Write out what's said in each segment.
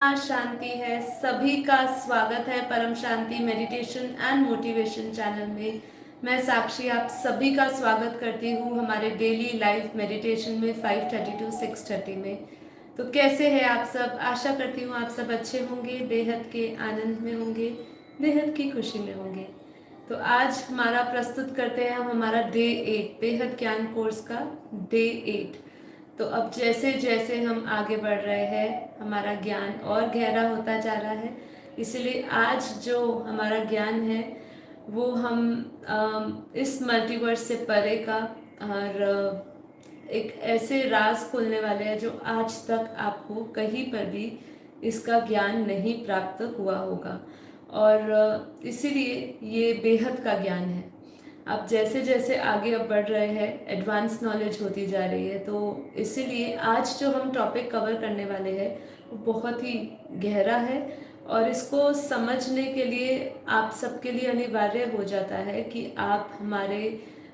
शांति है। सभी का स्वागत है परम शांति मेडिटेशन एंड मोटिवेशन चैनल में। मैं साक्षी आप सभी का स्वागत करती हूँ हमारे डेली लाइफ मेडिटेशन में 5:30 to 6:30 में। तो कैसे हैं आप सब? आशा करती हूँ आप सब अच्छे होंगे, बेहद के आनंद में होंगे, बेहद की खुशी में होंगे। तो आज हमारा प्रस्तुत करते हैं हम हमारा डे 8 बेहद ज्ञान कोर्स का डे 8। तो अब जैसे जैसे हम आगे बढ़ रहे हैं हमारा ज्ञान और गहरा होता जा रहा है। इसलिए आज जो हमारा ज्ञान है वो हम इस मल्टीवर्स से परे का और एक ऐसे राज खोलने वाले हैं जो आज तक आपको कहीं पर भी इसका ज्ञान नहीं प्राप्त हुआ होगा। और इसीलिए ये बेहद का ज्ञान है। आप जैसे जैसे आगे अब बढ़ रहे हैं एडवांस नॉलेज होती जा रही है। तो इसीलिए आज जो हम टॉपिक कवर करने वाले हैं वो बहुत ही गहरा है और इसको समझने के लिए आप सबके लिए अनिवार्य हो जाता है कि आप हमारे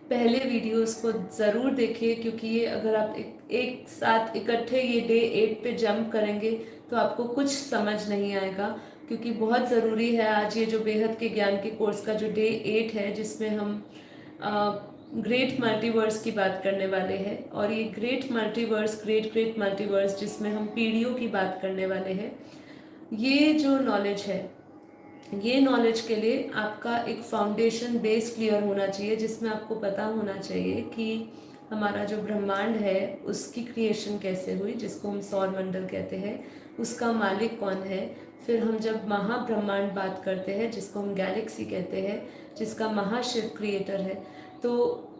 पहले वीडियोस को ज़रूर देखिए, क्योंकि ये अगर आप एक साथ इकट्ठे ये डे 8 पे जंप करेंगे तो आपको कुछ समझ नहीं आएगा। क्योंकि बहुत ज़रूरी है आज ये जो बेहद के ज्ञान के कोर्स का जो डे 8 है जिसमें हम ग्रेट मल्टीवर्स की बात करने वाले हैं। और ये ग्रेट मल्टीवर्स जिसमें हम पीढ़ियों की बात करने वाले हैं। ये जो नॉलेज है ये नॉलेज के लिए आपका एक फाउंडेशन बेस क्लियर होना चाहिए, जिसमें आपको पता होना चाहिए कि हमारा जो ब्रह्मांड है उसकी क्रिएशन कैसे हुई, जिसको हम सौर मंडल कहते हैं, उसका मालिक कौन है। फिर हम जब महाब्रह्मांड बात करते हैं जिसको हम गैलेक्सी कहते हैं, जिसका महाशिव क्रिएटर है, तो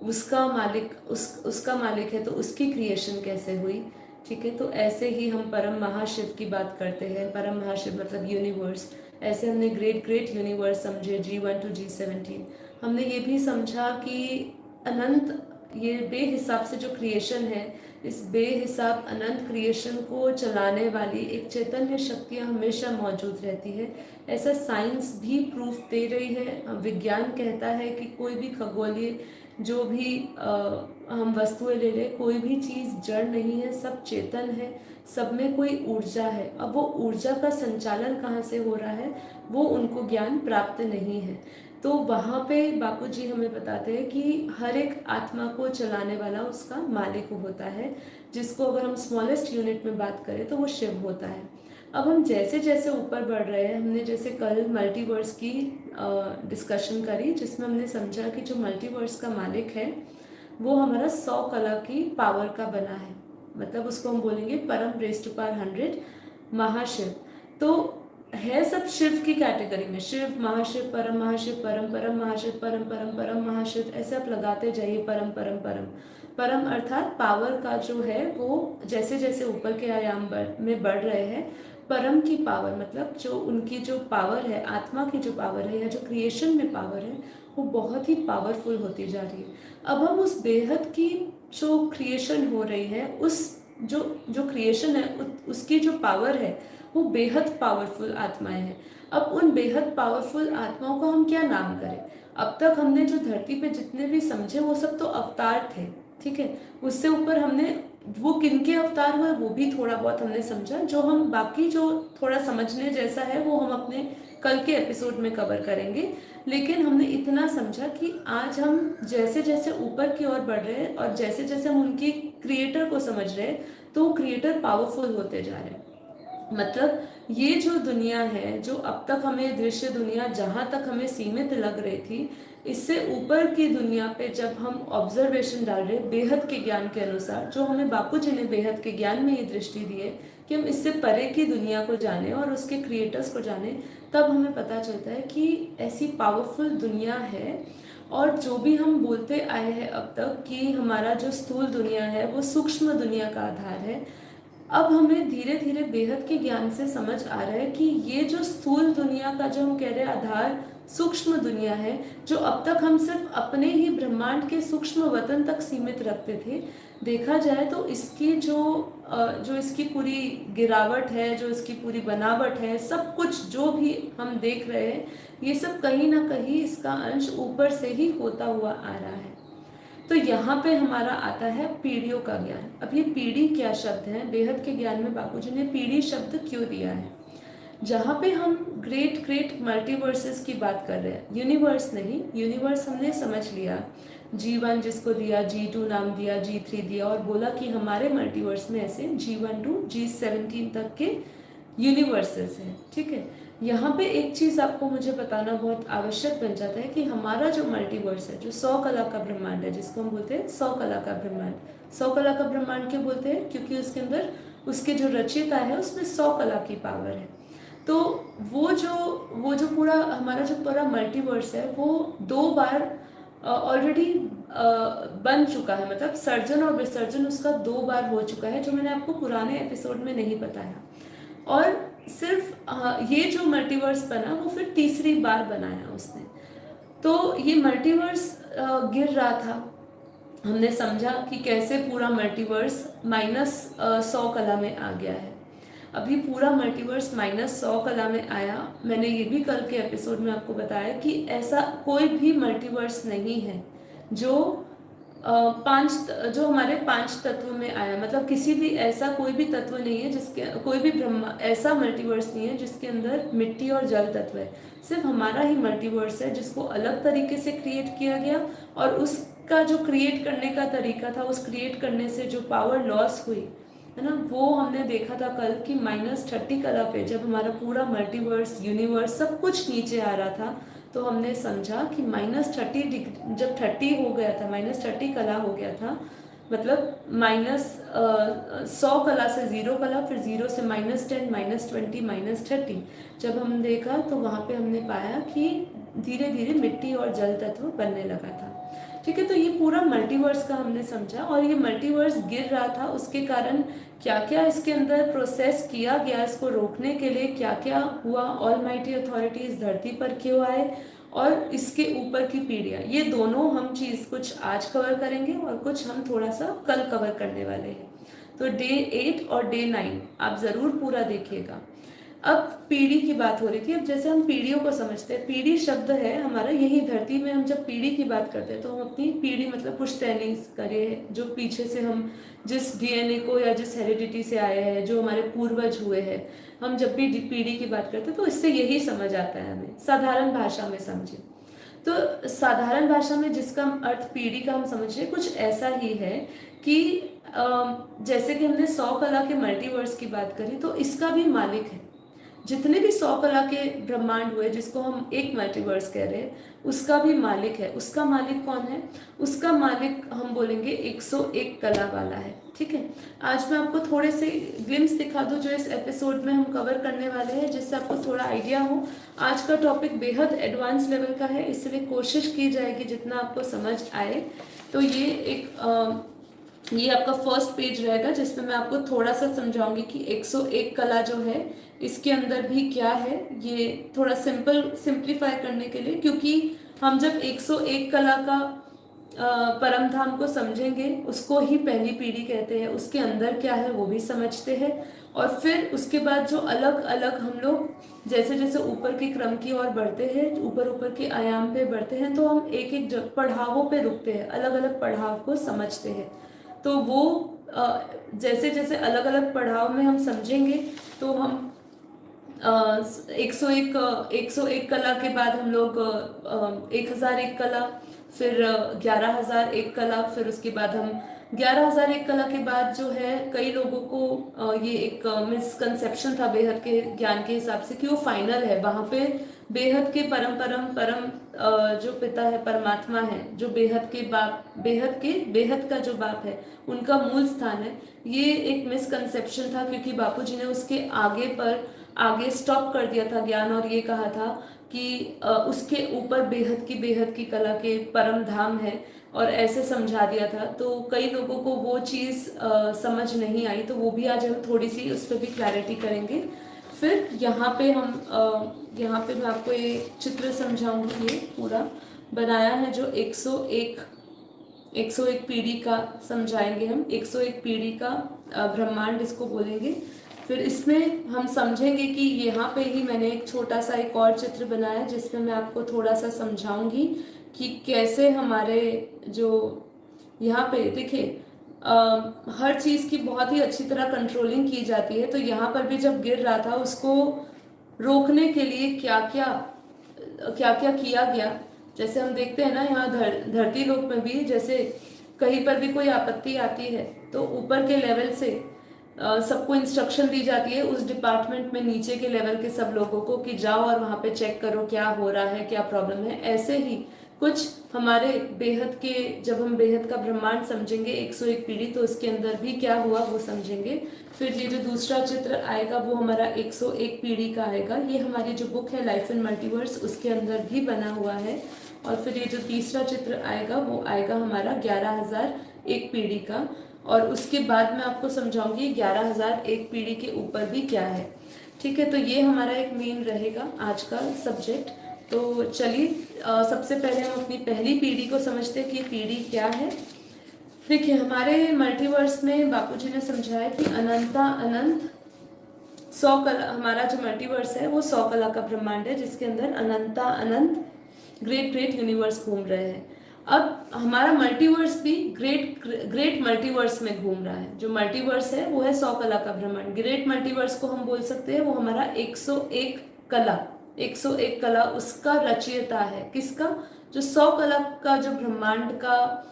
उसका मालिक है, तो उसकी क्रिएशन कैसे हुई। ठीक है, तो ऐसे ही हम परम महाशिव की बात करते हैं। परम महाशिव मतलब यूनिवर्स। ऐसे हमने ग्रेट यूनिवर्स समझे, G1 to G17। हमने ये भी समझा कि अनंत ये बेहिसाब से जो क्रिएशन है, इस बेहिसाब अनंत क्रिएशन को चलाने वाली एक चैतन्य शक्ति हमेशा मौजूद रहती है। ऐसा साइंस भी प्रूफ दे रही है। विज्ञान कहता है कि कोई भी खगोलीय जो भी हम वस्तुएं ले लें, कोई भी चीज़ जड़ नहीं है, सब चेतन है, सब में कोई ऊर्जा है। अब वो ऊर्जा का संचालन कहाँ से हो रहा है वो उनको ज्ञान प्राप्त नहीं है। तो वहाँ पे बापूजी हमें बताते हैं कि हर एक आत्मा को चलाने वाला उसका मालिक होता है, जिसको अगर हम स्मॉलेस्ट यूनिट में बात करें तो वो शिव होता है। अब हम जैसे जैसे ऊपर बढ़ रहे हैं, हमने जैसे कल मल्टीवर्स की डिस्कशन करी, जिसमें हमने समझा कि जो मल्टीवर्स का मालिक है वो हमारा 100 कला की पावर का बना है। मतलब उसको हम बोलेंगे परम रेज़ टू पावर 100 महाशिव। तो है सब शिव की कैटेगरी में, शिव, महाशिव, परम महाशिव, परम परम महाशिव, परम परम परम महाशिव, ऐसे आप लगाते जाइए। परम परम परम परम अर्थात पावर का जो है वो जैसे जैसे ऊपर के आयाम में बढ़ रहे हैं, परम की पावर मतलब जो उनकी जो पावर है, आत्मा की जो पावर है या जो क्रिएशन में पावर है, वो बहुत ही पावरफुल होती जा रही है। अब हम उस बेहद की जो क्रिएशन हो रही है, उस जो जो क्रिएशन है उसकी जो पावर है वो बेहद पावरफुल आत्माएं हैं। अब उन बेहद पावरफुल आत्माओं का हम क्या नाम करें? अब तक हमने जो धरती पे जितने भी समझे वो सब तो अवतार थे, ठीक है। उससे ऊपर हमने वो किनके अवतार हुए वो भी थोड़ा बहुत हमने समझा। जो हम बाकी जो थोड़ा समझने जैसा है वो हम अपने कल के एपिसोड में कवर करेंगे। लेकिन हमने इतना समझा कि आज हम जैसे जैसे ऊपर की ओर बढ़ रहे हैं और जैसे जैसे हम उनकी क्रिएटर को समझ रहे हैं, तो क्रिएटर पावरफुल होते जा रहे हैं। मतलब ये जो दुनिया है, जो अब तक हमें दृश्य दुनिया जहाँ तक हमें सीमित लग रही थी, इससे ऊपर की दुनिया पे जब हम ऑब्जर्वेशन डाल रहे हैं बेहद के ज्ञान के अनुसार, जो हमें बापू जी ने बेहद के ज्ञान में ये दृष्टि दी है कि हम इससे परे की दुनिया को जाने और उसके क्रिएटर्स को जाने, तब हमें पता चलता है कि ऐसी पावरफुल दुनिया है। और जो भी हम बोलते आए हैं अब तक कि हमारा जो स्थूल दुनिया है वो सूक्ष्म दुनिया का आधार है, अब हमें धीरे धीरे बेहद के ज्ञान से समझ आ रहा है कि ये जो स्थूल दुनिया का जो हम कह रहे हैं आधार सूक्ष्म दुनिया है, जो अब तक हम सिर्फ अपने ही ब्रह्मांड के सूक्ष्म वतन तक सीमित रखते थे। देखा जाए तो इसकी जो इसकी पूरी गिरावट है, जो इसकी पूरी बनावट है, सब कुछ जो भी हम देख रहे हैं, ये सब कहीं ना कहीं इसका अंश ऊपर से ही होता हुआ आ रहा है। तो यहाँ पे हमारा आता है पीढ़ियों का ज्ञान। अब ये पीढ़ी क्या शब्द है? बेहद के ज्ञान में बापूजी ने पीढ़ी शब्द क्यों दिया है? जहाँ पे हम ग्रेट ग्रेट मल्टीवर्सेस की बात कर रहे हैं, यूनिवर्स नहीं, यूनिवर्स हमने समझ लिया, G1 जिसको दिया, G2 नाम दिया, G3 दिया, और बोला कि हमारे मल्टीवर्स में ऐसे G1 to G17 तक के यूनिवर्सेस हैं, ठीक है। यहाँ पे एक चीज़ आपको मुझे बताना बहुत आवश्यक बन जाता है कि हमारा जो मल्टीवर्स है, जो 100 कला का ब्रह्मांड है, जिसको हम बोलते हैं 100 कला का ब्रह्मांड, 100 कला का ब्रह्मांड क्यों बोलते हैं? क्योंकि उसके अंदर उसके जो रचयिता है उसमें 100 कला की पावर है। तो वो जो पूरा हमारा जो पूरा मल्टीवर्स है वो 2 बार ऑलरेडी बन चुका है, मतलब सर्जन और विसर्जन उसका 2 बार हो चुका है, जो मैंने आपको पुराने एपिसोड में नहीं बताया। और सिर्फ ये जो मल्टीवर्स बना वो फिर तीसरी बार बनाया उसने। तो ये मल्टीवर्स गिर रहा था, हमने समझा कि कैसे पूरा मल्टीवर्स -100 कला में आ गया है। अभी पूरा मल्टीवर्स -100 कला में आया। मैंने ये भी कल के एपिसोड में आपको बताया कि ऐसा कोई भी मल्टीवर्स नहीं है जो जो हमारे 5 तत्व में आया, मतलब किसी भी ऐसा कोई भी तत्व नहीं है जिसके, कोई भी ब्रह्मा ऐसा मल्टीवर्स नहीं है जिसके अंदर मिट्टी और जल तत्व है। सिर्फ हमारा ही मल्टीवर्स है जिसको अलग तरीके से क्रिएट किया गया, और उसका जो क्रिएट करने का तरीका था, उस क्रिएट करने से जो पावर लॉस हुई है ना, वो हमने देखा था कल कि -30 कला पे जब हमारा पूरा मल्टीवर्स यूनिवर्स सब कुछ नीचे आ रहा था, तो हमने समझा कि -30 डिग्री जब 30 हो गया था, -30 कला हो गया था, मतलब -100 कला से 0 कला, फिर 0 से -10, -20, -30 जब हम देखा तो वहाँ पे हमने पाया कि धीरे धीरे मिट्टी और जल तत्व बनने लगा था, ठीक है। तो ये पूरा मल्टीवर्स का हमने समझा, और ये मल्टीवर्स गिर रहा था, उसके कारण क्या क्या इसके अंदर प्रोसेस किया गया, इसको रोकने के लिए क्या क्या हुआ, ऑलमाइटी अथॉरिटी इस धरती पर क्यों आए, और इसके ऊपर की पीढ़ियाँ, ये दोनों हम चीज़ कुछ आज कवर करेंगे और कुछ हम थोड़ा सा कल कवर करने वाले हैं। तो डे 8 और डे 9 आप ज़रूर पूरा देखिएगा। अब पीढ़ी की बात हो रही थी, अब जैसे हम पीढ़ियों को समझते हैं, पीढ़ी शब्द है हमारा, यही धरती में हम जब पीढ़ी की बात करते हैं तो हम अपनी पीढ़ी मतलब पुश्तैनी करें, जो पीछे से हम जिस डीएनए को या जिस हेरिडिटी से आए हैं, जो हमारे पूर्वज हुए हैं, हम जब भी पीढ़ी की बात करते हैं तो इससे यही समझ आता है हमें, साधारण भाषा में समझे। तो साधारण भाषा में जिसका अर्थ पीढ़ी का हम समझ रहे कुछ ऐसा ही है कि जैसे कि हमने 100 कला के मल्टीवर्स की बात करी, तो इसका भी मालिक है। जितने भी 100 कला के ब्रह्मांड हुए जिसको हम एक मल्टीवर्स कह रहे हैं, उसका भी मालिक है। उसका मालिक कौन है? उसका मालिक हम बोलेंगे 101 कला वाला है, ठीक है। आज मैं आपको थोड़े से ग्लिम्स दिखा दूं जो इस एपिसोड में हम कवर करने वाले हैं, जिससे आपको थोड़ा आइडिया हो। आज का टॉपिक बेहद एडवांस लेवल का है, इसलिए कोशिश की जाएगी जितना आपको समझ आए। तो ये आपका फर्स्ट पेज रहेगा जिसमें मैं आपको थोड़ा सा समझाऊंगी कि 101 कला जो है इसके अंदर भी क्या है, ये थोड़ा सिंप्लीफाई करने के लिए, क्योंकि हम जब 101 कला का परम धाम को समझेंगे, उसको ही पहली पीढ़ी कहते हैं, उसके अंदर क्या है वो भी समझते हैं, और फिर उसके बाद जो अलग अलग हम लोग जैसे जैसे ऊपर के क्रम की ओर बढ़ते हैं, ऊपर ऊपर के आयाम पे बढ़ते हैं, तो हम एक एक पड़ावों पे रुकते हैं, अलग अलग पड़ाव को समझते हैं। तो वो जैसे जैसे अलग अलग पड़ाव में हम समझेंगे, तो हम 101 कला के बाद हम लोग 1001 कला, फिर 11001 कला, फिर उसके बाद हम 11001 कला के बाद जो है कई लोगों को ये एक मिसकंसेप्शन था बेहद के ज्ञान के हिसाब से कि वो फाइनल है, वहाँ पे बेहद के परम जो पिता है, परमात्मा है, जो बेहद के बाप, बेहद का जो बाप है, उनका मूल स्थान है। ये एक मिसकंसेप्शन था क्योंकि बापूजी ने उसके आगे स्टॉप कर दिया था ज्ञान, और ये कहा था कि उसके ऊपर बेहद की कला के परम धाम है, और ऐसे समझा दिया था। तो कई लोगों को वो चीज़ समझ नहीं आई, तो वो भी आज हम थोड़ी सी उस पर भी क्लैरिटी करेंगे। फिर यहाँ पे मैं आपको ये चित्र समझाऊंगी, ये पूरा बनाया है जो 101 पीढ़ी का समझाएंगे हम, 101 पीढ़ी का ब्रह्मांड इसको बोलेंगे। फिर इसमें हम समझेंगे कि यहाँ पे ही मैंने एक छोटा सा एक और चित्र बनाया है जिसमें मैं आपको थोड़ा सा समझाऊंगी कि कैसे हमारे जो यहाँ पे देखिए हर चीज़ की बहुत ही अच्छी तरह कंट्रोलिंग की जाती है। तो यहाँ पर भी जब गिर रहा था उसको रोकने के लिए क्या क्या किया गया। जैसे हम देखते हैं ना यहाँ धरती लोक में भी, जैसे कहीं पर भी कोई आपत्ति आती है तो ऊपर के लेवल से सबको इंस्ट्रक्शन दी जाती है उस डिपार्टमेंट में नीचे के लेवल के सब लोगों को कि जाओ और वहाँ पे चेक करो क्या हो रहा है, क्या प्रॉब्लम है। ऐसे ही कुछ हमारे बेहद के, जब हम बेहद का ब्रह्मांड समझेंगे 101 पीढ़ी, तो इसके अंदर भी क्या हुआ वो समझेंगे। फिर ये जो दूसरा चित्र आएगा वो हमारा 101 पीढ़ी का आएगा। ये हमारी जो बुक है लाइफ इन मल्टीवर्स उसके अंदर भी बना हुआ है। और फिर ये जो तीसरा चित्र आएगा वो आएगा हमारा 11,001 पीढ़ी का। और उसके बाद मैं आपको समझाऊंगी 11,001 पीढ़ी के ऊपर भी क्या है। ठीक है, तो ये हमारा एक मेन रहेगा आज का सब्जेक्ट। तो चलिए सबसे पहले हम अपनी पहली पीढ़ी को समझते हैं कि पीढ़ी क्या है। देखिए हमारे मल्टीवर्स में बापूजी ने समझाया कि अनंता अनंत 100 कला, हमारा जो मल्टीवर्स है वो 100 कला का ब्रह्मांड है जिसके अंदर अनंता अनंत ग्रेट ग्रेट यूनिवर्स घूम रहे हैं। अब हमारा मल्टीवर्स भी ग्रेट मल्टीवर्स में घूम रहा है। जो मल्टीवर्स है वो है 100 कला का ब्रह्मांड। ग्रेट मल्टीवर्स को हम बोल सकते हैं वो हमारा 101 कला, 101 कला उसका रचयिता है। किसका? जो 100 कला का जो ब्रह्मांड का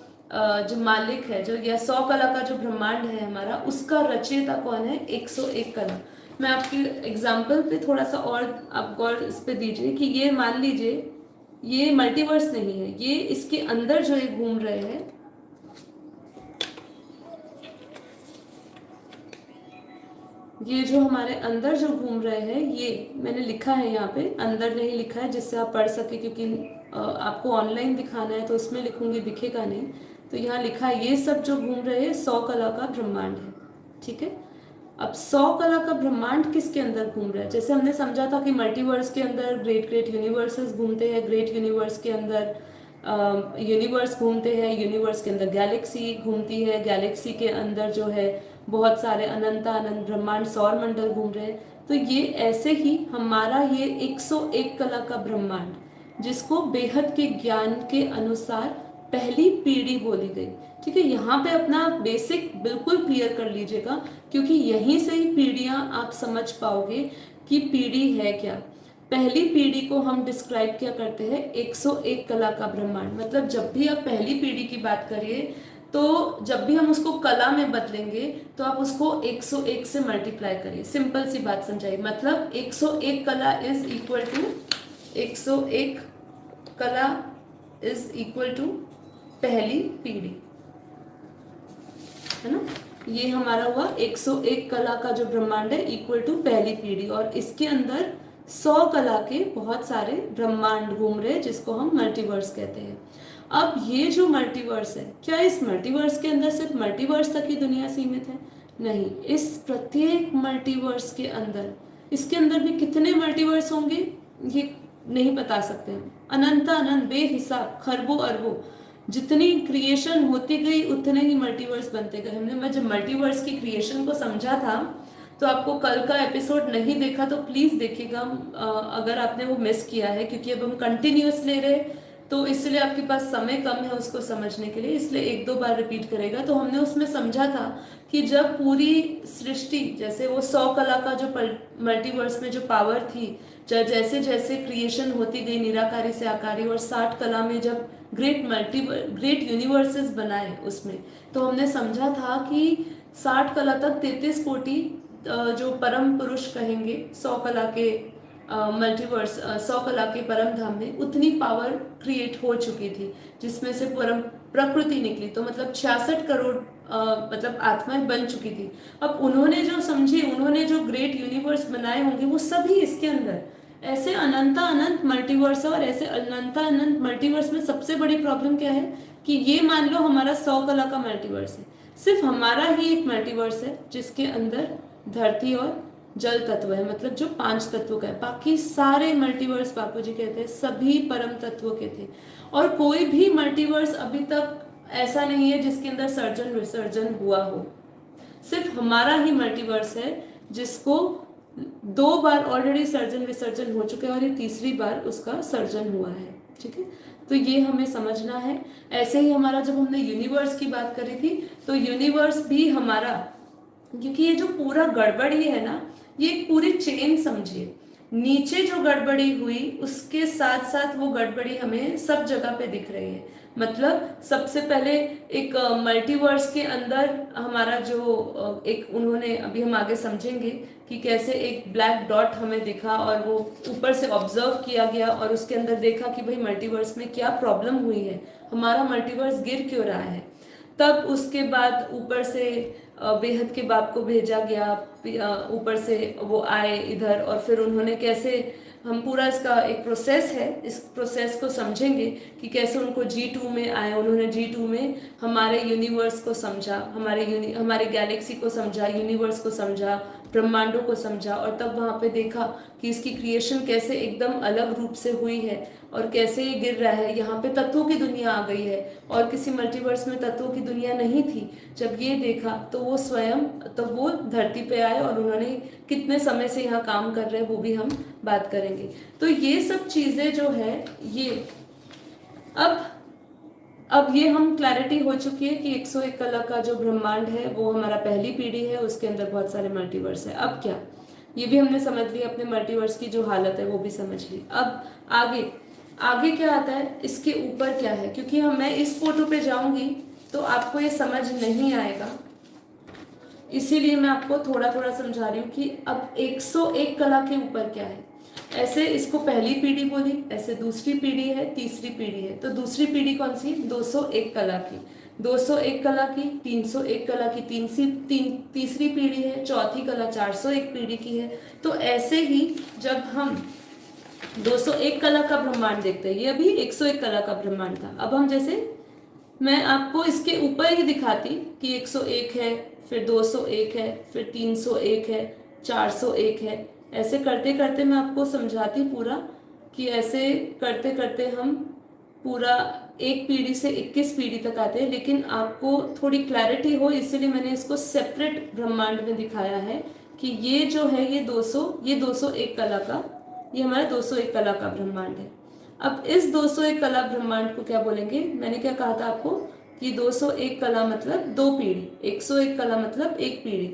जो मालिक है, जो या 100 कला का जो ब्रह्मांड है हमारा, उसका रचयिता कौन है? 101 कला। मैं आपकी एग्जाम्पल पे थोड़ा सा और आप गौर इस पे दीजिए कि ये मान लीजिए ये मल्टीवर्स नहीं है, ये इसके अंदर जो ये घूम रहे हैं, ये जो हमारे अंदर जो घूम रहे हैं, ये मैंने लिखा है यहाँ पे, अंदर नहीं लिखा है जिससे आप पढ़ सके, क्योंकि आपको ऑनलाइन दिखाना है तो उसमें लिखूंगी दिखेगा नहीं। तो यहाँ लिखा है ये सब जो घूम रहे हैं 100 कला का ब्रह्मांड है। ठीक है, अब 100 कला का ब्रह्मांड किसके अंदर घूम रहा है? जैसे हमने समझा था कि मल्टीवर्स के अंदर ग्रेट ग्रेट यूनिवर्सेस घूमते हैं, ग्रेट यूनिवर्स के अंदर यूनिवर्स घूमते हैं, यूनिवर्स के अंदर गैलेक्सी घूमती है, गैलेक्सी के अंदर जो है बहुत सारे अनंत अनंत ब्रह्मांड सौर मंडल घूम रहे हैं। तो ये ऐसे ही हमारा ये 101 कला का ब्रह्मांड, जिसको बेहद के ज्ञान के अनुसार पहली पीढ़ी बोली गई। ठीक है, यहाँ पे अपना बेसिक बिल्कुल क्लियर कर लीजिएगा, क्योंकि यहीं से ही पीढ़ियां आप समझ पाओगे कि पीढ़ी है क्या। पहली पीढ़ी को हम डिस्क्राइब क्या करते हैं? 101 कला का ब्रह्मांड। मतलब जब भी आप पहली पीढ़ी की बात करिए तो जब भी हम उसको कला में बदलेंगे तो आप उसको 101 से मल्टीप्लाई करिए। सिंपल सी बात समझाइए, मतलब 101 कला इज इक्वल टू 101 कला इज इक्वल टू पहली पीढ़ी, है ना। ये हमारा हुआ 101 कला का जो ब्रह्मांड है इक्वल टू पहली पीढ़ी, और इसके अंदर 100 कला के बहुत सारे ब्रह्मांड घूम रहे हैं जिसको हम मल्टीवर्स कहते हैं। अब ये जो मल्टीवर्स है, क्या इस मल्टीवर्स के अंदर सिर्फ मल्टीवर्स तक ही दुनिया सीमित है? नहीं, इस प्रत्येक मल्टीवर्स के अंदर, इसके अंदर भी कितने मल्टीवर्स होंगे ये नहीं बता सकते हम। अनंत अनंत बेहिसाब खरबों अरबों, जितनी क्रिएशन होती गई उतने ही मल्टीवर्स बनते गए। हमने मैं जब मल्टीवर्स की क्रिएशन को समझा था तो आपको कल का एपिसोड नहीं देखा तो प्लीज देखिएगा अगर आपने वो मिस किया है, क्योंकि अब हम कंटिन्यूअस ले रहे तो इसलिए आपके पास समय कम है उसको समझने के लिए, इसलिए एक दो बार रिपीट करेगा। तो हमने उसमें समझा था कि जब पूरी सृष्टि, जैसे वो 100 कला का जो मल्टीवर्स में जो पावर थी, जैसे जैसे क्रिएशन होती गई निराकारी से आकारी, और 60 कला में जब ग्रेट यूनिवर्सेस बनाए उसमें, तो हमने समझा था कि 60 कला तक 33 कोटि जो परम पुरुष कहेंगे 100 कला के मल्टीवर्स 100 कला के परम धाम में उतनी पावर क्रिएट हो चुकी थी, जिसमें से परम प्रकृति निकली। तो मतलब 66 करोड़ मतलब आत्माएं बन चुकी थी। अब उन्होंने जो समझी, उन्होंने जो ग्रेट यूनिवर्स बनाए होंगे वो सभी इसके अंदर, ऐसे अनंता अनंत मल्टीवर्स है। और ऐसे अनंता अनंत मल्टीवर्स में सबसे बड़ी प्रॉब्लम क्या है कि ये मान लो हमारा 100 कला का मल्टीवर्स है, सिर्फ हमारा ही एक मल्टीवर्स है जिसके अंदर धरती और जल तत्व है, मतलब जो 5 तत्वों का है। बाकी सारे मल्टीवर्स बापूजी कहते हैं सभी परम तत्वों के थे, और कोई भी मल्टीवर्स अभी तक ऐसा नहीं है जिसके अंदर सर्जन विसर्जन हुआ हो। सिर्फ हमारा ही मल्टीवर्स है जिसको 2 बार ऑलरेडी सर्जन विसर्जन हो चुके हैं, और ये तीसरी बार उसका सर्जन हुआ है। ठीक है, तो ये हमें समझना है। ऐसे ही हमारा जब हमने यूनिवर्स की बात करी थी तो यूनिवर्स भी हमारा, क्योंकि ये जो पूरा गड़बड़ ही है ना, ये एक पूरी चेन समझिए। नीचे जो गड़बड़ी हुई उसके साथ साथ वो गड़बड़ी हमें सब जगह पे दिख रही है। मतलब सबसे पहले एक मल्टीवर्स के अंदर हमारा जो एक उन्होंने, अभी हम आगे समझेंगे कि कैसे एक ब्लैक डॉट हमें दिखा और वो ऊपर से ऑब्जर्व किया गया और उसके अंदर देखा कि भाई मल्टीवर्स में क्या प्रॉब्लम हुई है, हमारा मल्टीवर्स गिर क्यों रहा है। तब उसके बाद ऊपर से बेहद के बाप को भेजा गया, ऊपर से वो आए इधर और फिर उन्होंने कैसे, हम पूरा इसका एक प्रोसेस है, इस प्रोसेस को समझेंगे कि कैसे उनको G2 में आए, उन्होंने G2 में हमारे यूनिवर्स को समझा, हमारे गैलेक्सी को समझा, यूनिवर्स को समझा, ब्रह्मांडों को समझा और तब वहाँ पे देखा कि इसकी क्रिएशन कैसे एकदम अलग रूप से हुई है और कैसे ये गिर रहा है। यहाँ पे तत्वों की दुनिया आ गई है और किसी मल्टीवर्स में तत्वों की दुनिया नहीं थी। जब ये देखा तो वो स्वयं, तब वो धरती पे आए और उन्होंने कितने समय से यहाँ काम कर रहे हैं वो भी हम बात करेंगे। तो ये सब चीजें जो है ये अब ये हम क्लैरिटी हो चुकी है कि 101 कला का जो ब्रह्मांड है वो हमारा पहली पीढ़ी है, उसके अंदर बहुत सारे मल्टीवर्स है। अब क्या, ये भी हमने समझ लिया, अपने मल्टीवर्स की जो हालत है वो भी समझ ली। अब आगे आगे क्या आता है, इसके ऊपर क्या है, क्योंकि मैं इस फोटो पे जाऊंगी तो आपको ये समझ नहीं आएगा, इसीलिए मैं आपको थोड़ा थोड़ा समझा रही हूँ कि अब 101 कला के ऊपर क्या है। ऐसे इसको पहली पीढ़ी बोली, ऐसे दूसरी पीढ़ी है, तीसरी पीढ़ी है। तो दूसरी पीढ़ी कौन सी, 201 कला की, 201 कला की, 301 कला की तीसरी पीढ़ी है, चौथी कला 401 पीढ़ी की है। तो ऐसे ही जब हम 201 कला का ब्रह्मांड देखते हैं, ये अभी 101 कला का ब्रह्मांड था। अब हम जैसे मैं आपको इसके ऊपर ही दिखाती कि 101 है, फिर 201 है, फिर 301 है, 401 है, ऐसे करते करते मैं आपको समझाती पूरा कि ऐसे करते करते हम पूरा एक पीढ़ी से 21 पीढ़ी तक आते हैं। लेकिन आपको थोड़ी क्लैरिटी हो इसीलिए मैंने इसको सेपरेट ब्रह्मांड में दिखाया है कि ये जो है ये 201 कला का, ये हमारा 201 कला का ब्रह्मांड है। अब इस 201 कला ब्रह्मांड को क्या बोलेंगे, मैंने क्या कहा था आपको कि 201 कला मतलब दो पीढ़ी, 101 कला मतलब एक पीढ़ी।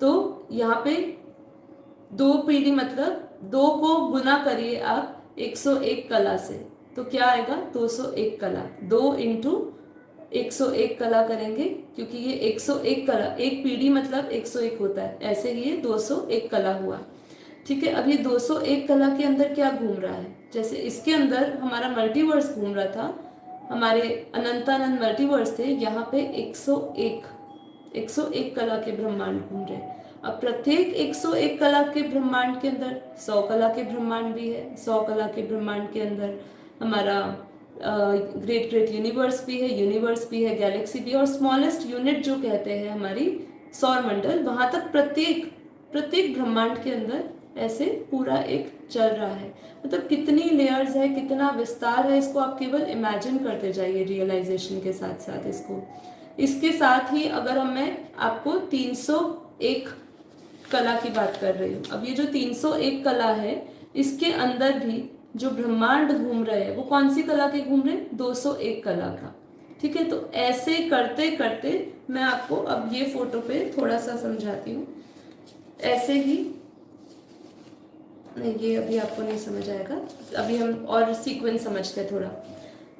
तो यहाँ पे दो पीढ़ी मतलब दो को गुना करिए आप 101 कला से, तो क्या आएगा 201 कला, 2 इंटू 101 कला करेंगे, क्योंकि ये 101 कला, एक पीढ़ी मतलब 101 होता है, ऐसे ही ये 201 कला हुआ। ठीक है, अब ये 201 कला के अंदर क्या घूम रहा है, जैसे इसके अंदर हमारा मल्टीवर्स घूम रहा था, हमारे अनंतानंद मल्टीवर्स थे, यहाँ पे 101 कला के ब्रह्मांड घूम रहे हैं। अब प्रत्येक 101 कला के ब्रह्मांड के अंदर 100 कला के ब्रह्मांड भी है, 100 कला के ब्रह्मांड के अंदर हमारा ग्रेट ग्रेट यूनिवर्स भी है, गैलेक्सी भी है, और स्मॉलेस्ट यूनिट जो कहते हैं हमारी सौर मंडल, वहां तक प्रत्येक ब्रह्मांड के अंदर ऐसे पूरा एक चल रहा है। मतलब कितनी लेयर्स है, कितना विस्तार है, इसको आप केवल इमेजिन करते जाइए रियलाइजेशन के साथ साथ। इसके साथ ही अगर मैं आपको 301 कला की बात कर रही हूँ, अब ये जो 301 कला है इसके अंदर भी जो ब्रह्मांड घूम रहे हैं वो कौन सी कला के घूम रहे हैं, 201 कला का। ठीक है, तो ऐसे करते करते मैं आपको अब ये फोटो पे थोड़ा सा समझाती हूँ। ऐसे ही नहीं, ये अभी आपको नहीं समझ आएगा, अभी हम और सीक्वेंस समझते हैं थोड़ा।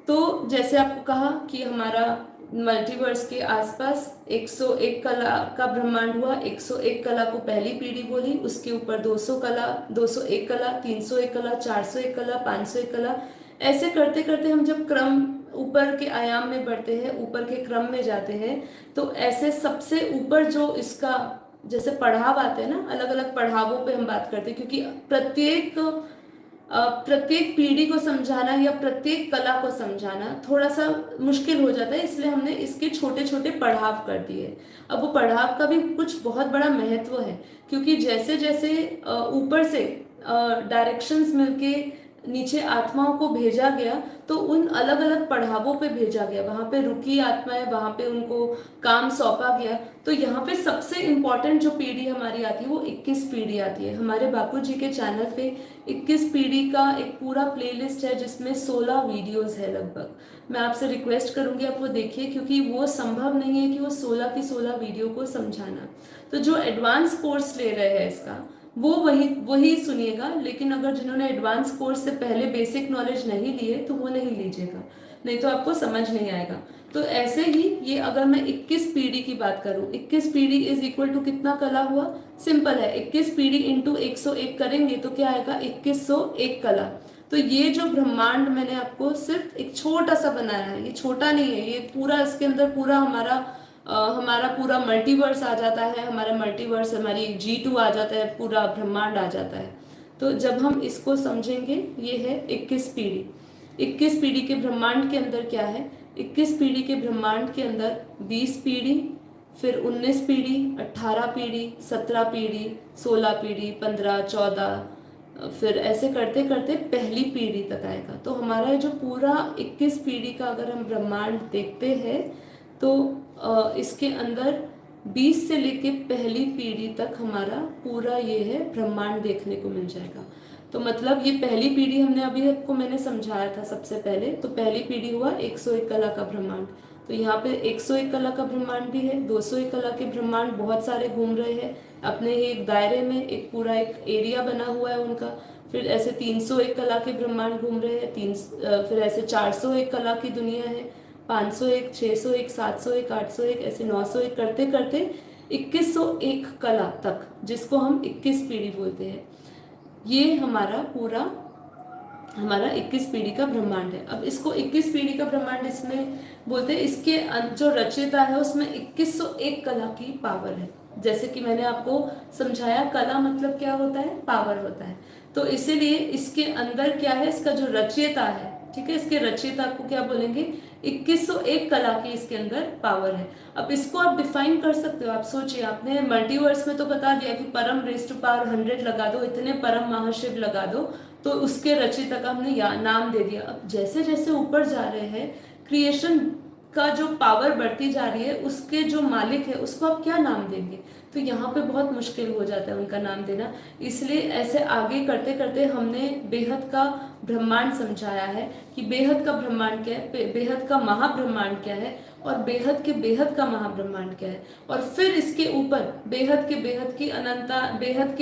तो जैसे आपको कहा कि हमारा मल्टीवर्स के आसपास 101 कला का ब्रह्मांड हुआ, 101 कला को पहली पीढ़ी बोली, उसके ऊपर 200 कला, 201 कला, 301 कला, 401 कला, 501 कला, ऐसे करते करते हम जब क्रम ऊपर के आयाम में बढ़ते हैं, ऊपर के क्रम में जाते हैं, तो ऐसे सबसे ऊपर जो इसका जैसे पढ़ाव आते हैं ना, अलग अलग पढ़ावों पे हम बात करते हैं, क्योंकि प्रत्येक पीढ़ी को समझाना या प्रत्येक कला को समझाना थोड़ा सा मुश्किल हो जाता है, इसलिए हमने इसके छोटे छोटे पढ़ाव कर दिए। अब वो पढ़ाव का भी कुछ बहुत बड़ा महत्व है, क्योंकि जैसे जैसे ऊपर से डायरेक्शंस मिलके नीचे आत्माओं को भेजा गया, तो उन अलग अलग पढ़ावों पे भेजा गया, वहां पे रुकी आत्माएं, वहां पे उनको काम सौंपा गया। तो यहाँ पे सबसे इम्पोर्टेंट जो पीढ़ी हमारी आती है वो 21 पीढ़ी आती है। हमारे बापू जी के चैनल पे 21 पीढ़ी का एक पूरा प्लेलिस्ट है जिसमें 16 वीडियोस है लगभग। मैं आपसे रिक्वेस्ट करूंगी आप वो देखिए, क्योंकि वो संभव नहीं है कि वो 16 की 16 वीडियो को समझाना। तो जो एडवांस कोर्स ले रहे हैं इसका, वो वही वही सुनिएगा, लेकिन अगर जिन्होंने एडवांस कोर्स से पहले बेसिक नॉलेज नहीं लिए तो वो नहीं लीजिएगा, नहीं तो आपको समझ नहीं आएगा। तो ऐसे ही ये अगर मैं 21 पीढ़ी की बात करूं, 21 पीढ़ी इज इक्वल टू कितना कला हुआ? सिंपल है, 21 पीढ़ी इंटू 101 करेंगे तो क्या आएगा? 2101 कला। तो ये जो ब्रह्मांड मैंने आपको सिर्फ एक छोटा सा बनाया है, ये छोटा नहीं है, ये पूरा, इसके अंदर पूरा हमारा पूरा मल्टीवर्स आ जाता है, हमारा मल्टीवर्स, हमारी G2 आ जाता है, पूरा ब्रह्मांड आ जाता है। तो जब हम इसको समझेंगे, ये है 21 पीढ़ी। 21 पीढ़ी के ब्रह्मांड के अंदर क्या है? 21 पीढ़ी के ब्रह्मांड के अंदर 20 पीढ़ी, फिर 19 पीढ़ी, 18 पीढ़ी, 17 पीढ़ी, 16 पीढ़ी, 15, 14, फिर ऐसे करते करते पहली पीढ़ी तक आएगा। तो हमारा जो पूरा 21 पीढ़ी का अगर हम ब्रह्मांड देखते हैं तो इसके अंदर 20 से लेके पहली पीढ़ी तक हमारा पूरा ये है ब्रह्मांड देखने को मिल जाएगा। तो मतलब ये पहली पीढ़ी हमने अभी आपको मैंने समझाया था सबसे पहले, तो पहली पीढ़ी हुआ 101 कला का ब्रह्मांड। तो यहाँ पे 101 कला का ब्रह्मांड भी है, 201 कला के ब्रह्मांड बहुत सारे घूम रहे हैं अपने ही एक दायरे में, एक पूरा एक एरिया बना हुआ है उनका। फिर ऐसे 301 कला के ब्रह्मांड घूम रहे हैं, फिर ऐसे 401 कला की दुनिया है, 501, 601, 701, 801, ऐसे 901 करते करते 2101 कला तक, जिसको हम 21 पीढ़ी बोलते हैं। ये हमारा पूरा 21 पीढ़ी का ब्रह्मांड है। अब इसको 21 पीढ़ी का ब्रह्मांड इसमें बोलते हैं, इसके जो रचयिता है उसमें 2101 कला की पावर है। जैसे कि मैंने आपको समझाया, कला मतलब क्या होता है? पावर होता है। तो इसीलिए इसके अंदर क्या है, इसका जो रचयिता है, ठीक है, इसके रचयिता को क्या बोलेंगे? 2101 कला की इसके अंदर पावर है। अब इसको आप डिफाइन कर सकते हो। आप सोचिए, आपने मल्टीवर्स में तो बता दिया कि परम रेज़ टू पावर 100 लगा दो, इतने परम महाशिव लगा दो, तो उसके रचयिता का हमने नाम दे दिया। अब जैसे जैसे ऊपर जा रहे हैं, क्रिएशन का जो पावर बढ़ती जा रही है, उसके जो मालिक है उसको आप क्या नाम देंगे? तो यहाँ पे बहुत मुश्किल हो जाता है उनका नाम देना। इसलिए ऐसे आगे करते करते हमने बेहद का ब्रह्मांड समझाया है कि बेहद का ब्रह्मांड क्या है, बेहद का महाब्रह्मांड क्या है, और बेहद का महाब्रह्मांड क्या है, और फिर इसके ऊपर बेहद की अनंता, बेहद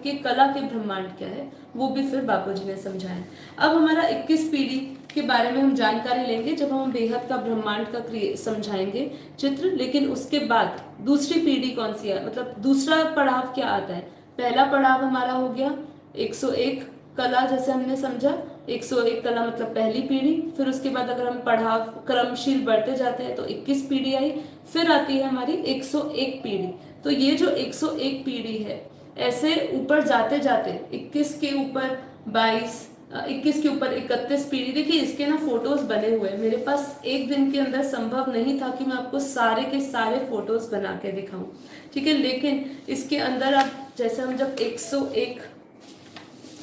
के कला के ब्रह्मांड क्या है, वो भी फिर बापूजी ने समझाया। अब हमारा 21 पीढ़ी के बारे में हम जानकारी लेंगे जब हम बेहद का ब्रह्मांड का समझाएंगे चित्र। लेकिन उसके बाद दूसरी पीढ़ी कौन सी है, मतलब दूसरा पड़ाव क्या आता है? पहला पड़ाव हमारा हो गया 101 कला, जैसे हमने समझा 101 कला मतलब पहली पीढ़ी। फिर उसके बाद अगर हम पढ़ाव क्रमशील बढ़ते जाते हैं तो 21 पीढ़ी आई, फिर आती है हमारी 101 पीढ़ी। तो ये जो 101 पीढ़ी है, ऐसे ऊपर जाते जाते 21 के ऊपर 22, 21 के ऊपर 31 पीढ़ी। देखिए इसके ना फोटोज बने हुए हैं मेरे पास, एक दिन के अंदर संभव नहीं था कि मैं आपको सारे के सारे फोटोज बना के दिखाऊं, ठीक है। लेकिन इसके अंदर आप जैसे हम जब 101,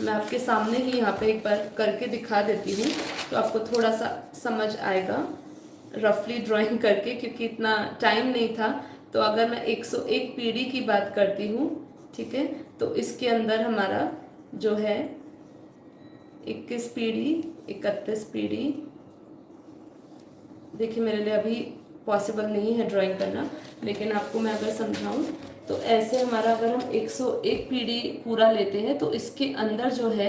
मैं आपके सामने ही यहाँ पे एक बार करके दिखा देती हूँ तो आपको थोड़ा सा समझ आएगा रफली ड्राइंग करके, क्योंकि इतना टाइम नहीं था। तो अगर मैं 101 पीढ़ी की बात करती हूँ, ठीक है, तो इसके अंदर हमारा जो है 21 पीढ़ी, 31 पीढ़ी, देखिए मेरे लिए अभी पॉसिबल नहीं है ड्राइंग करना, लेकिन आपको मैं अगर समझाऊं तो ऐसे हमारा अगर हम 101 पीढ़ी पूरा लेते हैं तो इसके अंदर जो है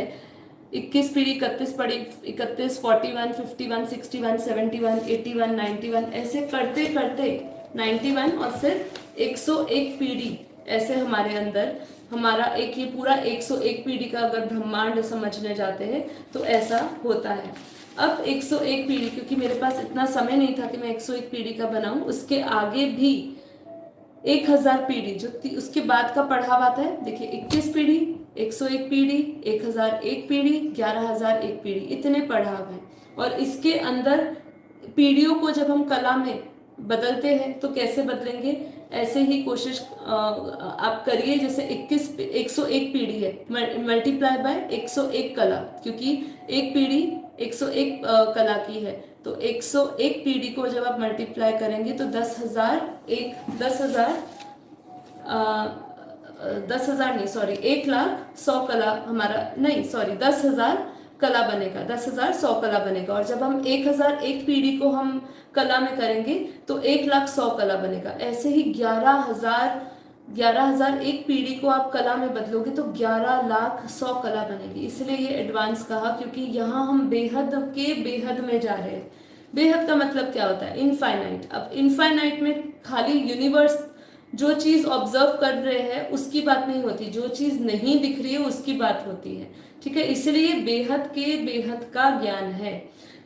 21 पीढ़ी, 31 पीढ़ी, 31, 41, 51, 61, 71, 81, 91, ऐसे करते करते 91 और फिर 101 पीढ़ी, ऐसे हमारे अंदर हमारा एक ये पूरा 101 पीढ़ी का अगर ब्रह्मांड समझने जाते हैं तो ऐसा होता है। अब 101 पीढ़ी, क्योंकि मेरे पास इतना समय नहीं था कि मैं 101 पीढ़ी का बनाऊं, उसके आगे भी 1000 पीढ़ी जो उसके बाद का पढ़ाव आता है। देखिए 21 पीढ़ी, 101 पीढ़ी, 1001 पीढ़ी, 11001 पीढ़ी, इतने पढ़ाव हैं। और इसके अंदर पीढ़ियों को जब हम कला में बदलते हैं तो कैसे बदलेंगे? ऐसे ही कोशिश आप करिए, जैसे 101 पीढ़ी है, मल्टीप्लाई बाय 101 कला, क्योंकि एक पीढ़ी 101 कला की है, तो 101 पीढ़ी को जब आप मल्टीप्लाई करेंगे तो 10,000 नहीं, सॉरी, 1,00,100 कला हमारा, नहीं सॉरी, 10,000 कला बनेगा, 10,100 कला बनेगा। और जब हम 1,001 पीढ़ी को हम कला में करेंगे तो 1,00,100 कला बनेगा। ऐसे ही 11,000 11,001 पीढ़ी को आप कला में बदलोगे तो 11,00,100 कला बनेगी। इसलिए ये एडवांस कहा, क्योंकि यहाँ हम बेहद के बेहद में जा रहे हैं। बेहद का मतलब क्या होता है? इनफाइनाइट। अब इनफाइनाइट में खाली यूनिवर्स जो चीज ऑब्जर्व कर रहे हैं उसकी बात नहीं होती, जो चीज नहीं दिख रही है उसकी बात होती है। ठीक है, इसलिए बेहद के बेहद का ज्ञान है।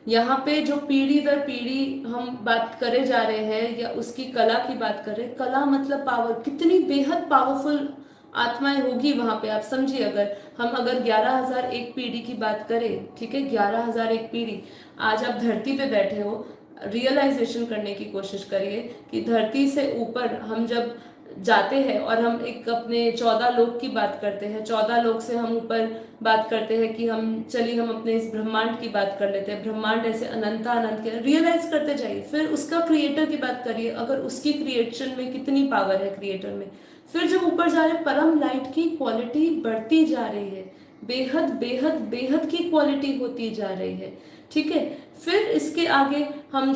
यहाँ पे जो पीढ़ी दर पीढ़ी हम बात करे जा रहे हैं या उसकी कला की बात कर रहे हैं, कला मतलब पावर, कितनी बेहद पावरफुल आत्माएं होगी वहां पे। आप समझिए, अगर 11,001 पीढ़ी की बात करें, ठीक है, 11,001 पीढ़ी, आज आप धरती पे बैठे हो, रियलाइजेशन करने की कोशिश करिए कि धरती से ऊपर हम जब जाते हैं और हम एक अपने 14 लोक की बात करते हैं, 14 लोक से हम ऊपर बात करते हैं कि हम अपने इस ब्रह्मांड की बात कर लेते हैं। ब्रह्मांड ऐसे अनंता अनंत के रियलाइज करते जाइए, फिर उसका क्रिएटर की बात करिए, अगर उसकी क्रिएशन में कितनी पावर है क्रिएटर में। फिर जब ऊपर जा रहे, परम लाइट की क्वालिटी बढ़ती जा रही है, बेहद बेहद बेहद की क्वालिटी होती जा रही है। ठीक है, फिर इसके आगे हम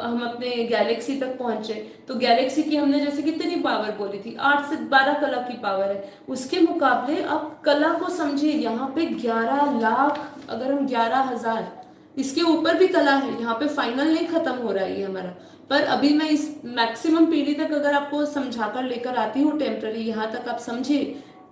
हम अपने गैलेक्सी तक पहुंचे, तो गैलेक्सी की हमने जैसे कितनी पावर बोली थी, 8 से 12 कला की पावर है। उसके मुकाबले अब कला को समझिए, यहाँ पे 11,00,000, अगर हम 11,000, इसके ऊपर भी कला है। यहाँ पे फाइनल नहीं खत्म हो रहा है ये हमारा, पर अभी मैं इस मैक्सिमम पीढ़ी तक अगर आपको समझाकर लेकर आती हूँ, टेम्पररी यहाँ तक आप समझिए,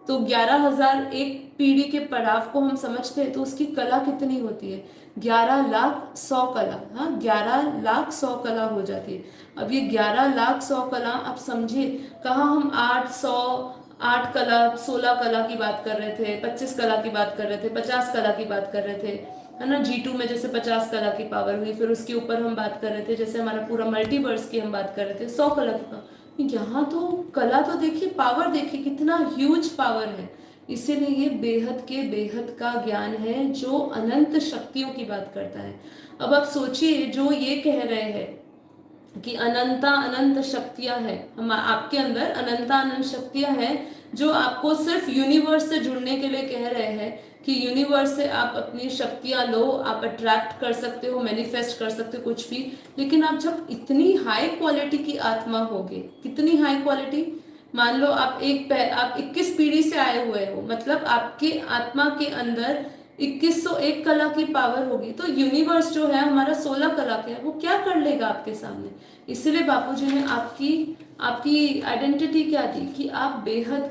तो 11,001 पीढ़ी के पड़ाव को हम समझते हैं तो उसकी कला कितनी होती है? 11,00,100 कला। हाँ, 11,00,100 कला हो जाती है। अब ये 11,00,100 कला आप समझिए, कहाँ हम 8 कला, 16 कला की बात कर रहे थे, 25 कला की बात कर रहे थे, 50 कला की बात कर रहे थे, है ना। G2 में जैसे 50 कला की पावर हुई, फिर उसके ऊपर हम बात कर रहे थे, जैसे हमारा पूरा मल्टीवर्स की हम बात कर रहे थे, 100 कला की पावर। यहाँ तो कला तो देखिए, पावर देखिए, कितना ह्यूज पावर है। इसीलिए ये बेहद के बेहद का ज्ञान है जो अनंत शक्तियों की बात करता है। अब आप सोचिए, जो ये कह रहे हैं कि अनंता अनंत शक्तियां हैं, हम आपके अंदर अनंता अनंत शक्तियां हैं, जो आपको सिर्फ यूनिवर्स से जुड़ने के लिए कह रहे हैं कि यूनिवर्स से आप अपनी शक्तियां लो, आप अट्रैक्ट कर सकते हो, मैनिफेस्ट कर सकते हो कुछ भी। लेकिन आप जब इतनी हाई क्वालिटी की आत्मा होगे, कितनी हाई क्वालिटी, मान लो आप 21 पीढ़ी से आए हुए हो, मतलब आपके आत्मा के अंदर 2101 कला की पावर होगी, तो यूनिवर्स जो है हमारा 16 कला का है, वो क्या कर लेगा आपके सामने। इसलिए बापूजी ने आपकी आइडेंटिटी क्या दी कि आप बेहद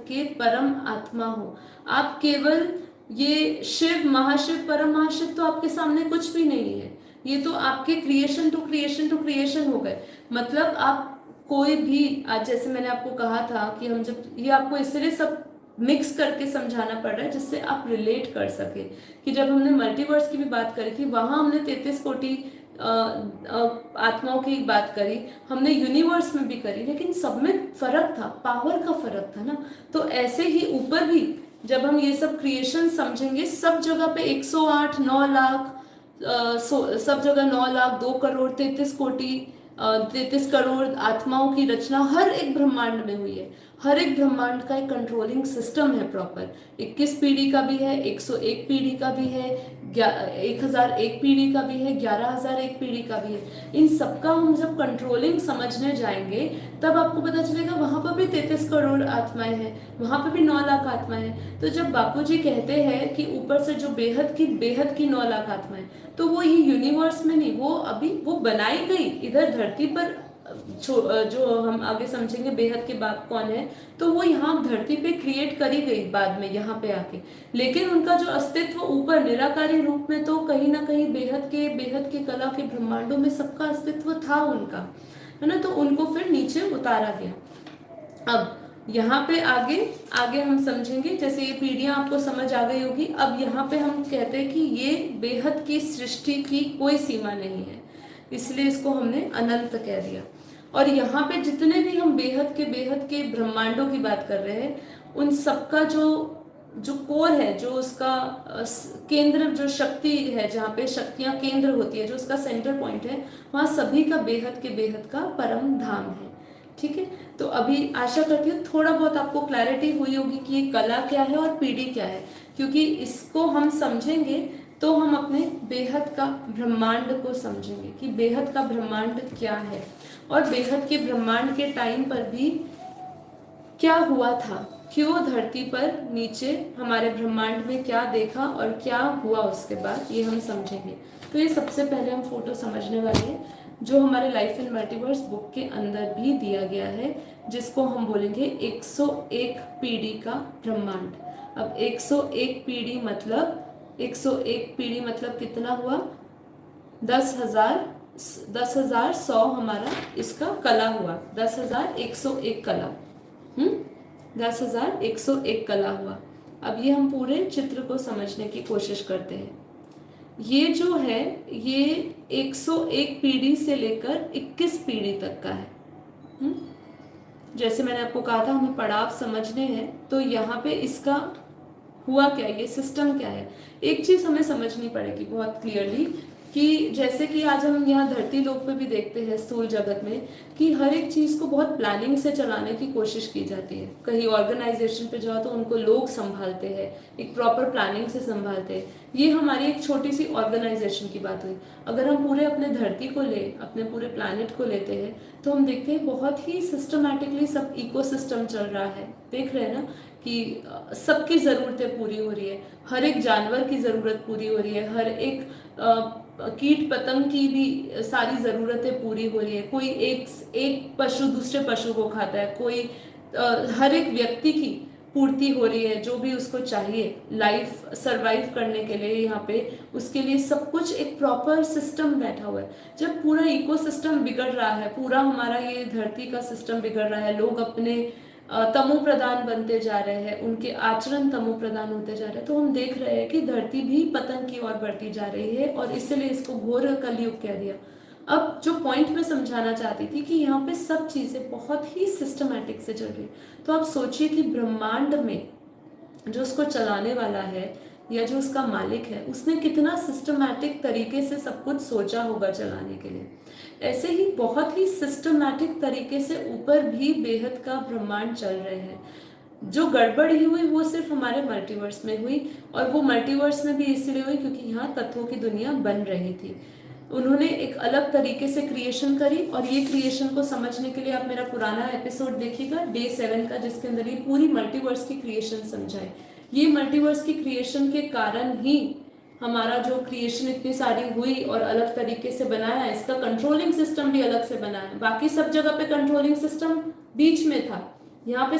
के परम आत्मा हो। आप केवल ये शिव, महाशिव, परम महाशिव तो आपके सामने कुछ भी नहीं है। ये तो आपके creation to creation to creation हो गए। मतलब आप कोई भी, आज जैसे मैंने आपको कहा था कि हम जब ये आपको इसलिए सब मिक्स करके समझाना पड़ रहा है जिससे आप रिलेट कर सके, कि जब हमने मल्टीवर्स की भी बात करी थी, वहां हमने 33 कोटि आत्माओं की बात करी, हमने यूनिवर्स में भी करी, लेकिन सब में फर्क था, पावर का फर्क था ना। तो ऐसे ही ऊपर भी जब हम ये सब क्रिएशन समझेंगे, सब जगह पे 108, 9 लाख, सब जगह 9 लाख, 2 करोड़, 33 कोटि, 33 करोड़ आत्माओं की रचना हर एक ब्रह्मांड में हुई है। हर एक ब्रह्मांड का एक कंट्रोलिंग सिस्टम है प्रॉपर। 21 पीढ़ी का भी है, 101 पीढ़ी का भी है, 1001 पीढ़ी का भी है, 11,001 पीढ़ी का भी है। इन सबका हम जब कंट्रोलिंग समझने जाएंगे तब आपको पता चलेगा वहां पर भी 33 करोड़ आत्माएं हैं, वहां पर भी 9 लाख आत्माएं हैं। तो जब बापूजी कहते हैं कि ऊपर से जो बेहद की 9 लाख आत्माएं, तो वो ये यूनिवर्स में नहीं, वो अभी वो बनाई गई इधर धरती पर। जो हम आगे समझेंगे बेहद के बाप कौन है, तो वो यहाँ धरती पे क्रिएट करी गई बाद में यहाँ पे आके। लेकिन उनका जो अस्तित्व ऊपर निराकारी रूप में तो कहीं ना कहीं बेहद के कला के ब्रह्मांडों में सबका अस्तित्व था उनका, है ना। तो उनको फिर नीचे उतारा गया। अब यहाँ पे आगे हम समझेंगे, जैसे ये पीढ़ियां आपको समझ आ गई होगी। अब यहाँ पे हम कहते हैं कि ये बेहद की सृष्टि की कोई सीमा नहीं है, इसलिए इसको हमने अनंत कह दिया। और यहाँ पे जितने भी हम बेहद के ब्रह्मांडों की बात कर रहे हैं, उन सबका जो कोर है, जो उसका केंद्र, जो शक्ति है, जहाँ पे शक्तियां केंद्र होती है, जो उसका सेंटर पॉइंट है, वहाँ सभी का बेहद का परम धाम है। ठीक है, तो अभी आशा करती हूँ थोड़ा बहुत आपको क्लैरिटी हुई होगी कि ये कला क्या है और पीढ़ी क्या है, क्योंकि इसको हम समझेंगे तो हम अपने बेहद का ब्रह्मांड को समझेंगे कि बेहद का ब्रह्मांड क्या है। और बेहद के ब्रह्मांड के टाइम पर भी क्या हुआ था, क्यों धरती पर नीचे हमारे ब्रह्मांड में क्या देखा और क्या हुआ उसके बाद, ये हम समझेंगे। तो ये सबसे पहले हम फोटो समझने वाले हैं जो हमारे लाइफ इन मल्टीवर्स बुक के अंदर भी दिया गया है, जिसको हम बोलेंगे 101 पीढ़ी का ब्रह्मांड। अब 101 पीढ़ी मतलब 101 पीढ़ी मतलब कितना हुआ, 10,100 हमारा इसका कला हुआ, 10,101 कला। 10,101 कला हुआ। अब ये हम पूरे चित्र को समझने की कोशिश करते हैं। ये जो है ये 101 पीढ़ी से लेकर 21 पीढ़ी तक का है। जैसे मैंने आपको कहा था हमें पड़ाव समझने हैं, तो यहाँ पे इसका हुआ क्या, ये सिस्टम क्या है। एक चीज हमें समझनी पड़ेगी बहुत क्लियरली कि जैसे कि आज हम यहाँ धरती लोक पे भी देखते हैं स्थूल जगत में कि हर एक चीज को बहुत प्लानिंग से चलाने की कोशिश की जाती है। कहीं ऑर्गेनाइजेशन पे जाओ तो उनको लोग संभालते हैं, एक प्रॉपर प्लानिंग से संभालते हैं। ये हमारी एक छोटी सी ऑर्गेनाइजेशन की बात हुई। अगर हम पूरे अपने धरती को ले, अपने पूरे प्लानिट को लेते हैं, तो हम देखते हैं बहुत ही सिस्टमैटिकली सब इकोसिस्टम चल रहा है। देख रहे हैं ना कि सबकी ज़रूरतें पूरी हो रही है, हर एक जानवर की ज़रूरत पूरी हो रही है, हर एक कीट पतंग की भी सारी ज़रूरतें पूरी हो रही है। कोई एक पशु दूसरे पशु को खाता है, कोई हर एक व्यक्ति की पूर्ति हो रही है जो भी उसको चाहिए लाइफ सरवाइव करने के लिए। यहाँ पे उसके लिए सब कुछ एक प्रॉपर सिस्टम बैठा हुआ है। जब पूरा इकोसिस्टम बिगड़ रहा है, पूरा हमारा ये धरती का सिस्टम बिगड़ रहा है, लोग अपने तमो प्रधान बनते जा रहे हैं, उनके आचरण तमो प्रधान होते जा रहे हैं, तो हम देख रहे हैं कि धरती भी पतन की ओर बढ़ती जा रही है और इसलिए इसको घोर कलयुग कह दिया। अब जो पॉइंट मैं समझाना चाहती थी कि यहाँ पे सब चीजें बहुत ही सिस्टमैटिक से चल रही। तो आप सोचिए कि ब्रह्मांड में जो उसको चलाने वाला है या जो उसका मालिक है, उसने कितना सिस्टमैटिक तरीके से सब कुछ सोचा होगा चलाने के लिए। ऐसे ही बहुत ही सिस्टमैटिक तरीके से ऊपर भी बेहद का ब्रह्मांड चल रहे हैं। जो गड़बड़ी हुई वो सिर्फ हमारे मल्टीवर्स में हुई, और वो मल्टीवर्स में भी इसलिए हुई क्योंकि यहाँ तत्वों की दुनिया बन रही थी। उन्होंने एक अलग तरीके से क्रिएशन करी, और ये क्रिएशन को समझने के लिए आप मेरा पुराना एपिसोड देखिएगा डे 7 का, जिसके अंदर ये पूरी मल्टीवर्स की क्रिएशन समझाए। ये मल्टीवर्स की क्रिएशन के कारण ही हमारा जो क्रिएशन इतनी सारी हुई और अलग तरीके से बनाया, इसका कंट्रोलिंग सिस्टम भी अलग से बनाया। बाकी सब जगह पे कंट्रोलिंग सिस्टम बीच में था, यहाँ पे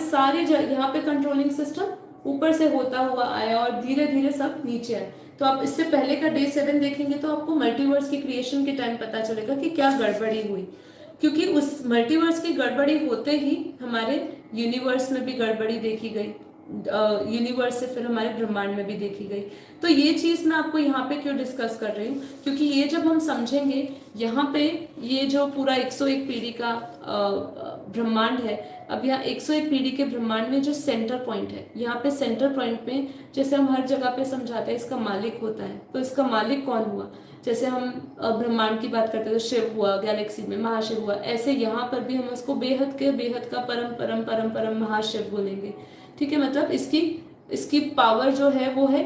यहाँ पे कंट्रोलिंग सिस्टम ऊपर से होता हुआ आया और धीरे धीरे सब नीचे आए। तो आप इससे पहले का डे 7 देखेंगे तो आपको मल्टीवर्स की क्रिएशन के टाइम पता चलेगा कि क्या गड़बड़ी हुई, क्योंकि उस मल्टीवर्स की गड़बड़ी होते ही हमारे यूनिवर्स में भी गड़बड़ी देखी गई, यूनिवर्स से फिर हमारे ब्रह्मांड में भी देखी गई। तो ये चीज मैं आपको यहाँ पे क्यों डिस्कस कर रही हूँ, क्योंकि ये जब हम समझेंगे यहाँ पे ये जो पूरा 101 पीढ़ी का ब्रह्मांड है, अब यहाँ 101 पीढ़ी के ब्रह्मांड में जो सेंटर पॉइंट है, यहाँ पे सेंटर पॉइंट में जैसे हम हर जगह पे समझाते हैं इसका मालिक होता है, तो इसका मालिक कौन हुआ। जैसे हम ब्रह्मांड की बात करते हैं तो शिव हुआ, गैलेक्सी में महाशिव हुआ, ऐसे यहाँ पर भी हम उसको बेहद का परम परम परम परम महाशिव बोलेंगे। ठीक है, मतलब इसकी पावर जो है वो है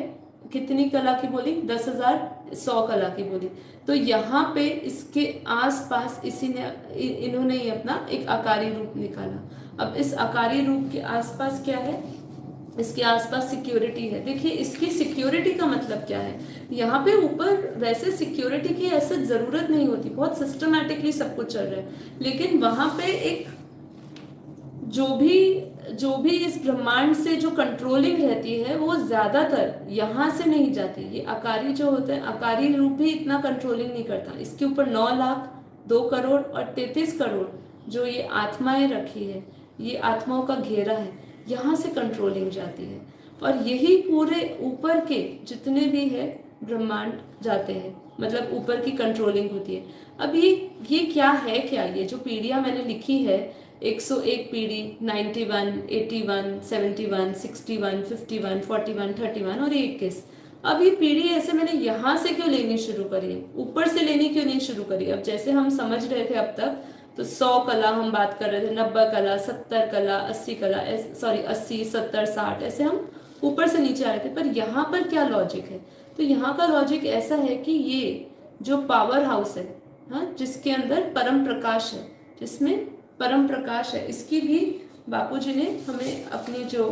कितनी कला की बोली, 10,100 कला की बोली। तो यहाँ पे इसके आसपास इन्होंने ही अपना एक आकारी रूप निकाला। अब इस आकारी रूप के आसपास क्या है, इसके आसपास सिक्योरिटी है। देखिए इसकी सिक्योरिटी का मतलब क्या है, यहाँ पे ऊपर वैसे सिक्योरिटी की ऐसे जरूरत नहीं होती, बहुत सिस्टमैटिकली सब कुछ चल रहा है, लेकिन वहां पे एक जो भी इस ब्रह्मांड से जो कंट्रोलिंग रहती है वो ज्यादातर यहाँ से नहीं जाती। ये आकारी जो होता है, आकारी रूप भी इतना कंट्रोलिंग नहीं करता। इसके ऊपर 9 लाख 2 करोड़ और 33 करोड़ जो ये आत्माएं रखी है, ये आत्माओं का घेरा है, यहाँ से कंट्रोलिंग जाती है। और यही पूरे ऊपर के जितने भी है ब्रह्मांड जाते हैं, मतलब ऊपर की कंट्रोलिंग होती है। अब ये क्या है, क्या ये जो पीढ़ियां मैंने लिखी है 101 पीढ़ी, 91, 81, 71, 61, 51, 41, 31 और 21। अब ये पीढ़ी ऐसे मैंने यहाँ से क्यों लेनी शुरू करी है, ऊपर से लेनी क्यों नहीं शुरू करी। अब जैसे हम समझ रहे थे अब तक तो 100 कला हम बात कर रहे थे, 90 कला, 70 कला, 80 कला, सॉरी 80, 70, 60, ऐसे हम ऊपर से नीचे आ रहे थे। पर यहाँ पर क्या लॉजिक है, तो यहाँ का लॉजिक ऐसा है कि ये जो पावर हाउस है, हाँ, जिसके अंदर परम प्रकाश है, जिसमें परम प्रकाश है, इसकी भी बापूजी ने हमें अपनी जो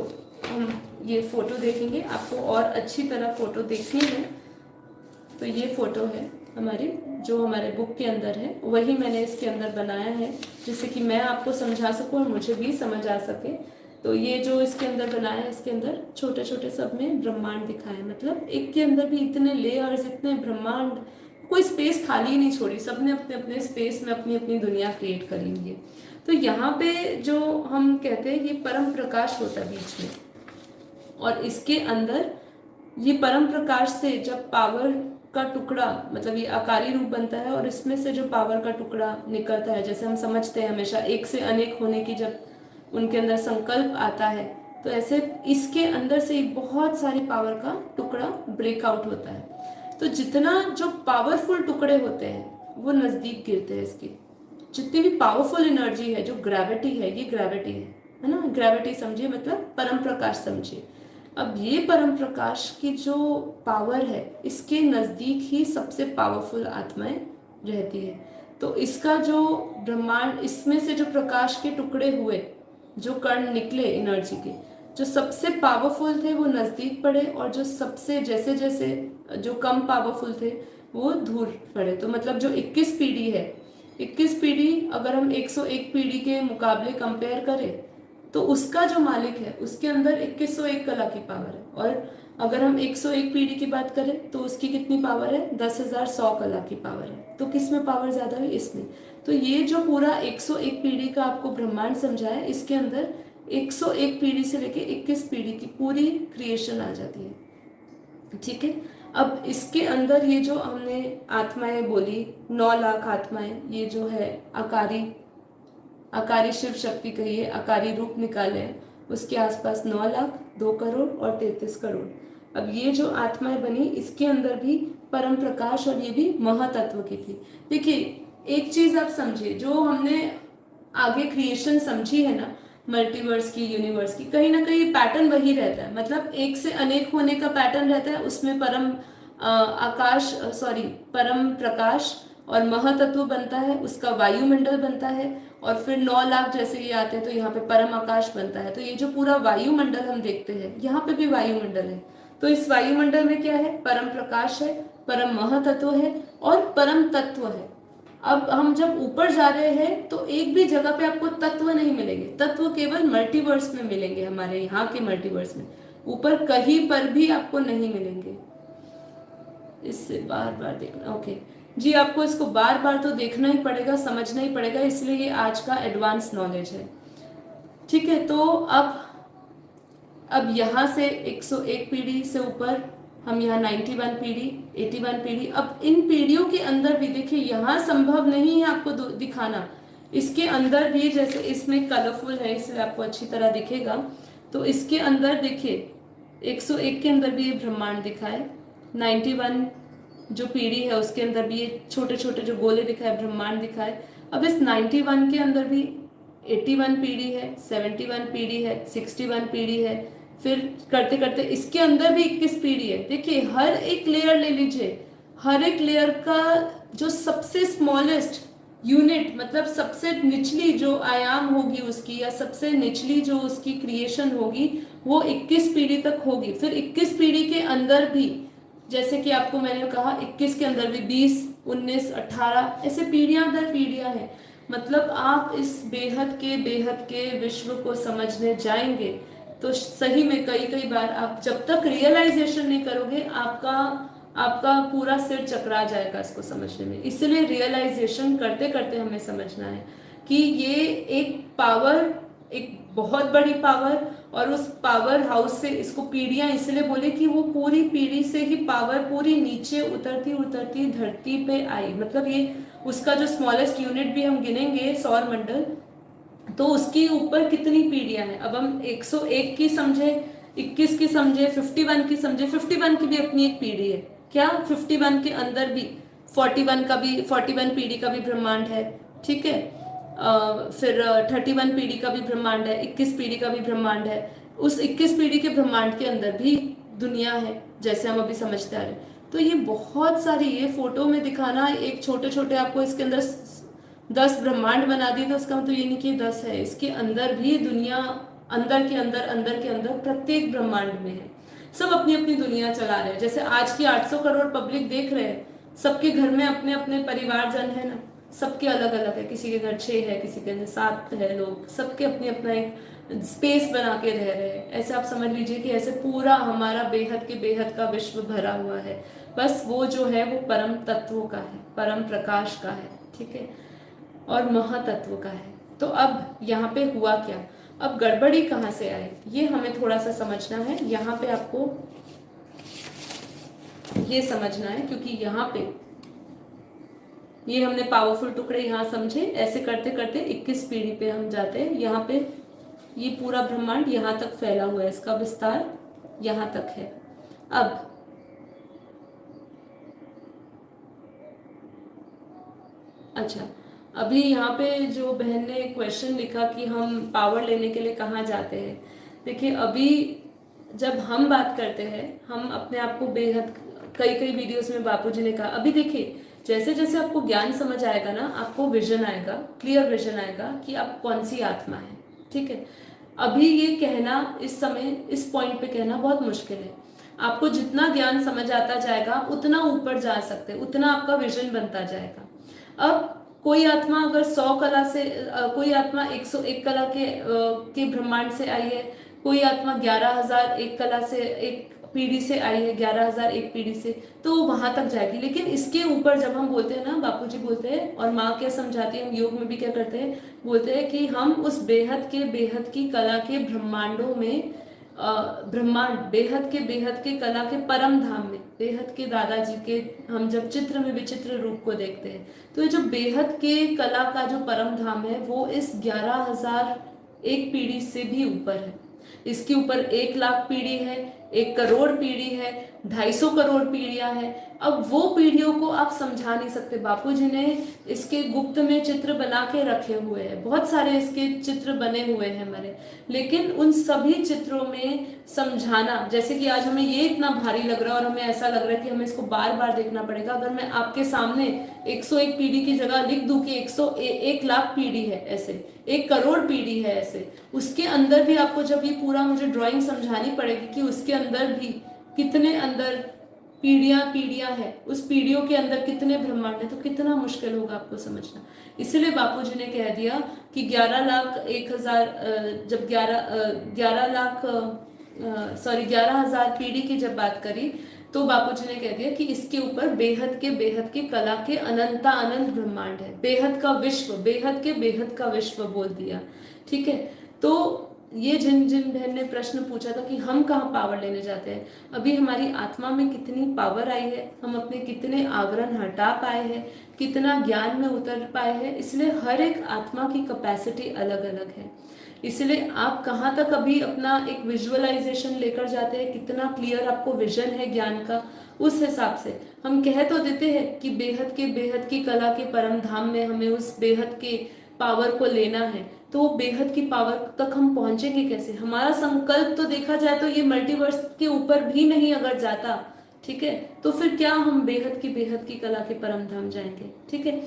हम ये फोटो देखेंगे, आपको और अच्छी तरह फोटो देखनी है तो ये फोटो है हमारी, जो हमारे बुक के अंदर है, वही मैंने इसके अंदर बनाया है जिससे कि मैं आपको समझा सकूं और मुझे भी समझ आ सके। तो ये जो इसके अंदर बनाया है, इसके अंदर छोटे छोटे सब में ब्रह्मांड दिखाए, मतलब एक के अंदर भी इतने लेयर्स, इतने ब्रह्मांड, कोई स्पेस खाली नहीं छोड़ी, सबने अपने अपने स्पेस में अपनी अपनी दुनिया क्रिएट करी हुई है। तो यहाँ पे जो हम कहते हैं ये परम प्रकाश होता है बीच में, और इसके अंदर ये परम प्रकाश से जब पावर का टुकड़ा, मतलब ये आकारी रूप बनता है और इसमें से जो पावर का टुकड़ा निकलता है, जैसे हम समझते हैं हमेशा एक से अनेक होने की जब उनके अंदर संकल्प आता है, तो ऐसे इसके अंदर से बहुत सारी पावर का टुकड़ा ब्रेकआउट होता है। तो जितना जो पावरफुल टुकड़े होते हैं वो नज़दीक गिरते हैं इसकी, जितनी भी पावरफुल एनर्जी है, जो ग्रेविटी है, ये ग्रेविटी है ना, ग्रेविटी समझिए, मतलब परम प्रकाश समझिए। अब ये परम प्रकाश की जो पावर है, इसके नज़दीक ही सबसे पावरफुल आत्माएं रहती है। तो इसका जो ब्रह्मांड, इसमें से जो प्रकाश के टुकड़े हुए, जो कण निकले एनर्जी के, जो सबसे पावरफुल थे वो नज़दीक पड़े, और जो सबसे जैसे जैसे जो कम पावरफुल थे वो दूर पड़े। तो मतलब जो 21 पीढ़ी है, 21 पीढ़ी अगर हम 101 पीढ़ी के मुकाबले कंपेयर करें तो उसका जो मालिक है उसके अंदर 2101 कला की पावर है, और अगर हम 101 पीढ़ी की बात करें तो उसकी कितनी पावर है, 10,100 कला की पावर है। तो किस में पावर ज़्यादा है, इसमें। तो ये जो पूरा 101 पीढ़ी का आपको ब्रह्मांड समझा है, इसके अंदर 101 पीढ़ी से लेके 21 पीढ़ी की पूरी क्रिएशन आ जाती है, ठीक है। अब इसके अंदर ये जो हमने आत्माएं बोली, 9 लाख आत्माएं, ये जो है आकारी शिव शक्ति कहिए, आकारी रूप निकाले हैं, उसके आसपास 9 लाख, 2 करोड़ और 33 करोड़। अब ये जो आत्माएं बनी, इसके अंदर भी परम प्रकाश, और ये भी महातत्व की थी। देखिए एक चीज आप समझिए, जो हमने आगे क्रिएशन समझी है ना, मल्टीवर्स की, यूनिवर्स की, कहीं ना कहीं पैटर्न वही रहता है, मतलब एक से अनेक होने का पैटर्न रहता है। उसमें परम प्रकाश और महातत्व बनता है, उसका वायुमंडल बनता है, और फिर 9 लाख जैसे ये आते हैं तो यहाँ पे परम आकाश बनता है। तो ये जो पूरा वायुमंडल हम देखते हैं, यहाँ पे भी वायुमंडल है। तो इस वायुमंडल में क्या है, परम प्रकाश है, परम महातत्व है और परम तत्व है। अब हम जब ऊपर जा रहे हैं तो एक भी जगह पे आपको तत्व नहीं मिलेंगे, तत्व केवल मल्टीवर्स में मिलेंगे, हमारे यहाँ के मल्टीवर्स में, ऊपर कहीं पर भी आपको नहीं मिलेंगे। इससे बार बार देखना, ओके जी, आपको इसको बार बार तो देखना ही पड़ेगा, समझना ही पड़ेगा, इसलिए ये आज का एडवांस नॉलेज है, ठीक है। तो अब यहाँ से 101 पीढ़ी से ऊपर हम यहाँ 91 पीढ़ी, 81 पीढ़ी। अब इन पीढ़ियों के अंदर भी देखिए, यहाँ संभव नहीं है आपको दिखाना, इसके अंदर भी जैसे इसमें कलरफुल है इसलिए आपको अच्छी तरह दिखेगा। तो इसके अंदर देखिए 101 के अंदर भी ये ब्रह्मांड दिखाए, 91 जो पीढ़ी है उसके अंदर भी ये छोटे छोटे जो गोले दिखाए, ब्रह्मांड दिखाए। अब इस 91 के अंदर भी 81 पीढ़ी है, 71 पीढ़ी है, 61 पीढ़ी है, फिर करते करते इसके अंदर भी 21 पीढ़ी है। देखिए हर एक लेयर ले लीजिए, हर एक लेयर का जो सबसे स्मॉलेस्ट यूनिट, मतलब सबसे निचली जो आयाम होगी उसकी, या सबसे निचली जो उसकी क्रिएशन होगी, वो 21 पीढ़ी तक होगी। फिर 21 पीढ़ी के अंदर भी, जैसे कि आपको मैंने कहा 21 के अंदर भी 20, 19, 18 ऐसे पीढ़ियां दर पीढ़ियां हैं। मतलब आप इस बेहद के विश्व को समझने जाएंगे तो सही में कई कई बार आप जब तक रियलाइजेशन नहीं करोगे, आपका पूरा सिर चकरा जाएगा इसको समझने में। इसलिए रियलाइजेशन करते करते हमें समझना है कि ये एक पावर, एक बहुत बड़ी पावर, और उस पावर हाउस से, इसको पीढ़ियां इसलिए बोले कि वो पूरी पीढ़ी से ही पावर पूरी नीचे उतरती उतरती धरती पे आई। मतलब ये उसका जो स्मॉलेस्ट यूनिट भी हम गिनेंगे सौर मंडल, तो उसकी ऊपर कितनी पीढ़ियां हैं। अब हम 101 की समझे, 21 की समझे, 51 की समझे, 51 की भी अपनी एक पीढ़ी है क्या, 51 के अंदर भी 41 पीढ़ी का भी ब्रह्मांड है, ठीक है। फिर 31 पीढ़ी का भी ब्रह्मांड है, 21 पीढ़ी का भी ब्रह्मांड है। उस 21 पीढ़ी के ब्रह्मांड के अंदर भी दुनिया है, जैसे हम अभी समझते आ रहे हैं। तो ये बहुत सारी, ये फोटो में दिखाना एक छोटे छोटे आपको इसके अंदर 10 ब्रह्मांड बना दिए तो उसका मतलब ये नहीं कि 10 है, इसके अंदर भी दुनिया अंदर के अंदर अंदर के अंदर प्रत्येक ब्रह्मांड में है। सब अपनी अपनी दुनिया चला रहे हैं। जैसे आज की 800 करोड़ पब्लिक देख रहे हैं, सबके घर में अपने अपने परिवारजन है ना, सबके अलग अलग है, किसी के घर 6 है, किसी के घर 7 है, लोग सबके अपनी अपना एक स्पेस बना के रह रहे हैं। ऐसे आप समझ लीजिए कि ऐसे पूरा हमारा बेहद के बेहद का विश्व भरा हुआ है। बस वो जो है वो परम तत्वों का है, परम प्रकाश का है, ठीक है, और महातत्व का है। तो अब यहाँ पे हुआ क्या, अब गड़बड़ी कहाँ से आई, ये हमें थोड़ा सा समझना है। यहाँ पे आपको ये समझना है, क्योंकि यहाँ पे ये हमने पावरफुल टुकड़े यहाँ समझे, ऐसे करते करते 21 पीढ़ी पे हम जाते हैं। यहाँ पे ये पूरा ब्रह्मांड यहाँ तक फैला हुआ है, इसका विस्तार यहाँ तक है। अब अच्छा, अभी यहाँ पे जो बहन ने क्वेश्चन लिखा कि हम पावर लेने के लिए कहाँ जाते हैं। देखिए, अभी जब हम बात करते हैं, हम अपने आप को बेहद, कई कई वीडियोस में बापूजी ने कहा, अभी देखिए जैसे जैसे आपको ज्ञान समझ आएगा ना, आपको विजन आएगा, क्लियर विजन आएगा कि आप कौन सी आत्मा है, ठीक है। अभी ये कहना, इस समय इस पॉइंट पे कहना बहुत मुश्किल है। आपको जितना ज्ञान समझ आता जाएगा, आप उतना ऊपर जा सकते हैं, उतना आपका विजन बनता जाएगा। अब कोई आत्मा अगर 100 कला से, कोई आत्मा 101 कला के ब्रह्मांड से आई है, कोई आत्मा 11,001 कला से, एक पीढ़ी से आई है, 11,001 पीढ़ी से, तो वहां तक जाएगी। लेकिन इसके ऊपर जब हम बोलते हैं ना, बापूजी बोलते हैं और माँ क्या समझाती है, हम योग में भी क्या करते हैं, बोलते हैं कि हम उस बेहद के बेहद की कला के ब्रह्मांडों में, ब्रह्मांड बेहद के कला के परम धाम में, बेहद के दादाजी के हम जब चित्र में विचित्र रूप को देखते हैं, तो ये जो बेहद के कला का जो परम धाम है, वो इस 11,001 पीढ़ी से भी ऊपर है। इसके ऊपर 1 लाख पीढ़ी है, 1 करोड़ पीढ़ी है, 250 करोड़ पीढ़ियां हैं। अब वो पीढ़ियों को आप समझा नहीं सकते। बापूजी ने इसके गुप्त में चित्र बना के रखे हुए हैं, बहुत सारे इसके चित्र बने हुए हैं हमारे, लेकिन उन सभी चित्रों में समझाना, जैसे कि आज हमें ये इतना भारी लग रहा है और हमें ऐसा लग रहा है कि हमें इसको बार बार देखना पड़ेगा। अगर मैं आपके सामने 101 पीढ़ी की जगह लिख दूं कि 101 लाख पीढ़ी है, ऐसे 1 करोड़ पीढ़ी है, ऐसे उसके अंदर भी आपको जब ये पूरा मुझे ड्राइंग समझानी पड़ेगी कि उसके अंदर भी कितने अंदर पीढ़ियां हैं, उस पीढ़ियों के अंदर कितने ब्रह्मांड है, तो कितना मुश्किल होगा आपको समझना। इसलिए बापूजी ने कह दिया कि 11,01,000, जब 11,000 पीढ़ी की जब बात करी, तो बापूजी ने कह दिया कि इसके ऊपर बेहद के कला के अनंता अनंत ब्रह्मांड है, बेहद का विश्व, बेहद का विश्व बोल दिया, ठीक है। तो ये जिन जिन बहन ने प्रश्न पूछा था कि हम कहाँ पावर लेने जाते हैं, अभी हमारी आत्मा में कितनी पावर आई है, हम अपने कितने आवरण हटा पाए हैं, कितना ज्ञान में उतर पाए हैं, इसलिए हर एक आत्मा की कैपेसिटी अलग अलग है। इसलिए आप कहाँ तक अभी अपना एक विजुअलाइजेशन लेकर जाते हैं, कितना क्लियर आपको विजन है ज्ञान का, उस हिसाब से हम कह तो देते हैं कि बेहद की कला के परम धाम में हमें उस बेहद के पावर को लेना है। तो वो बेहद की पावर तक हम पहुंचेंगे कैसे? हमारा संकल्प तो देखा जाए तो ये मल्टीवर्स के ऊपर भी नहीं अगर जाता, ठीक है, तो फिर क्या हम बेहद की कला के परम धाम जाएंगे, ठीक है।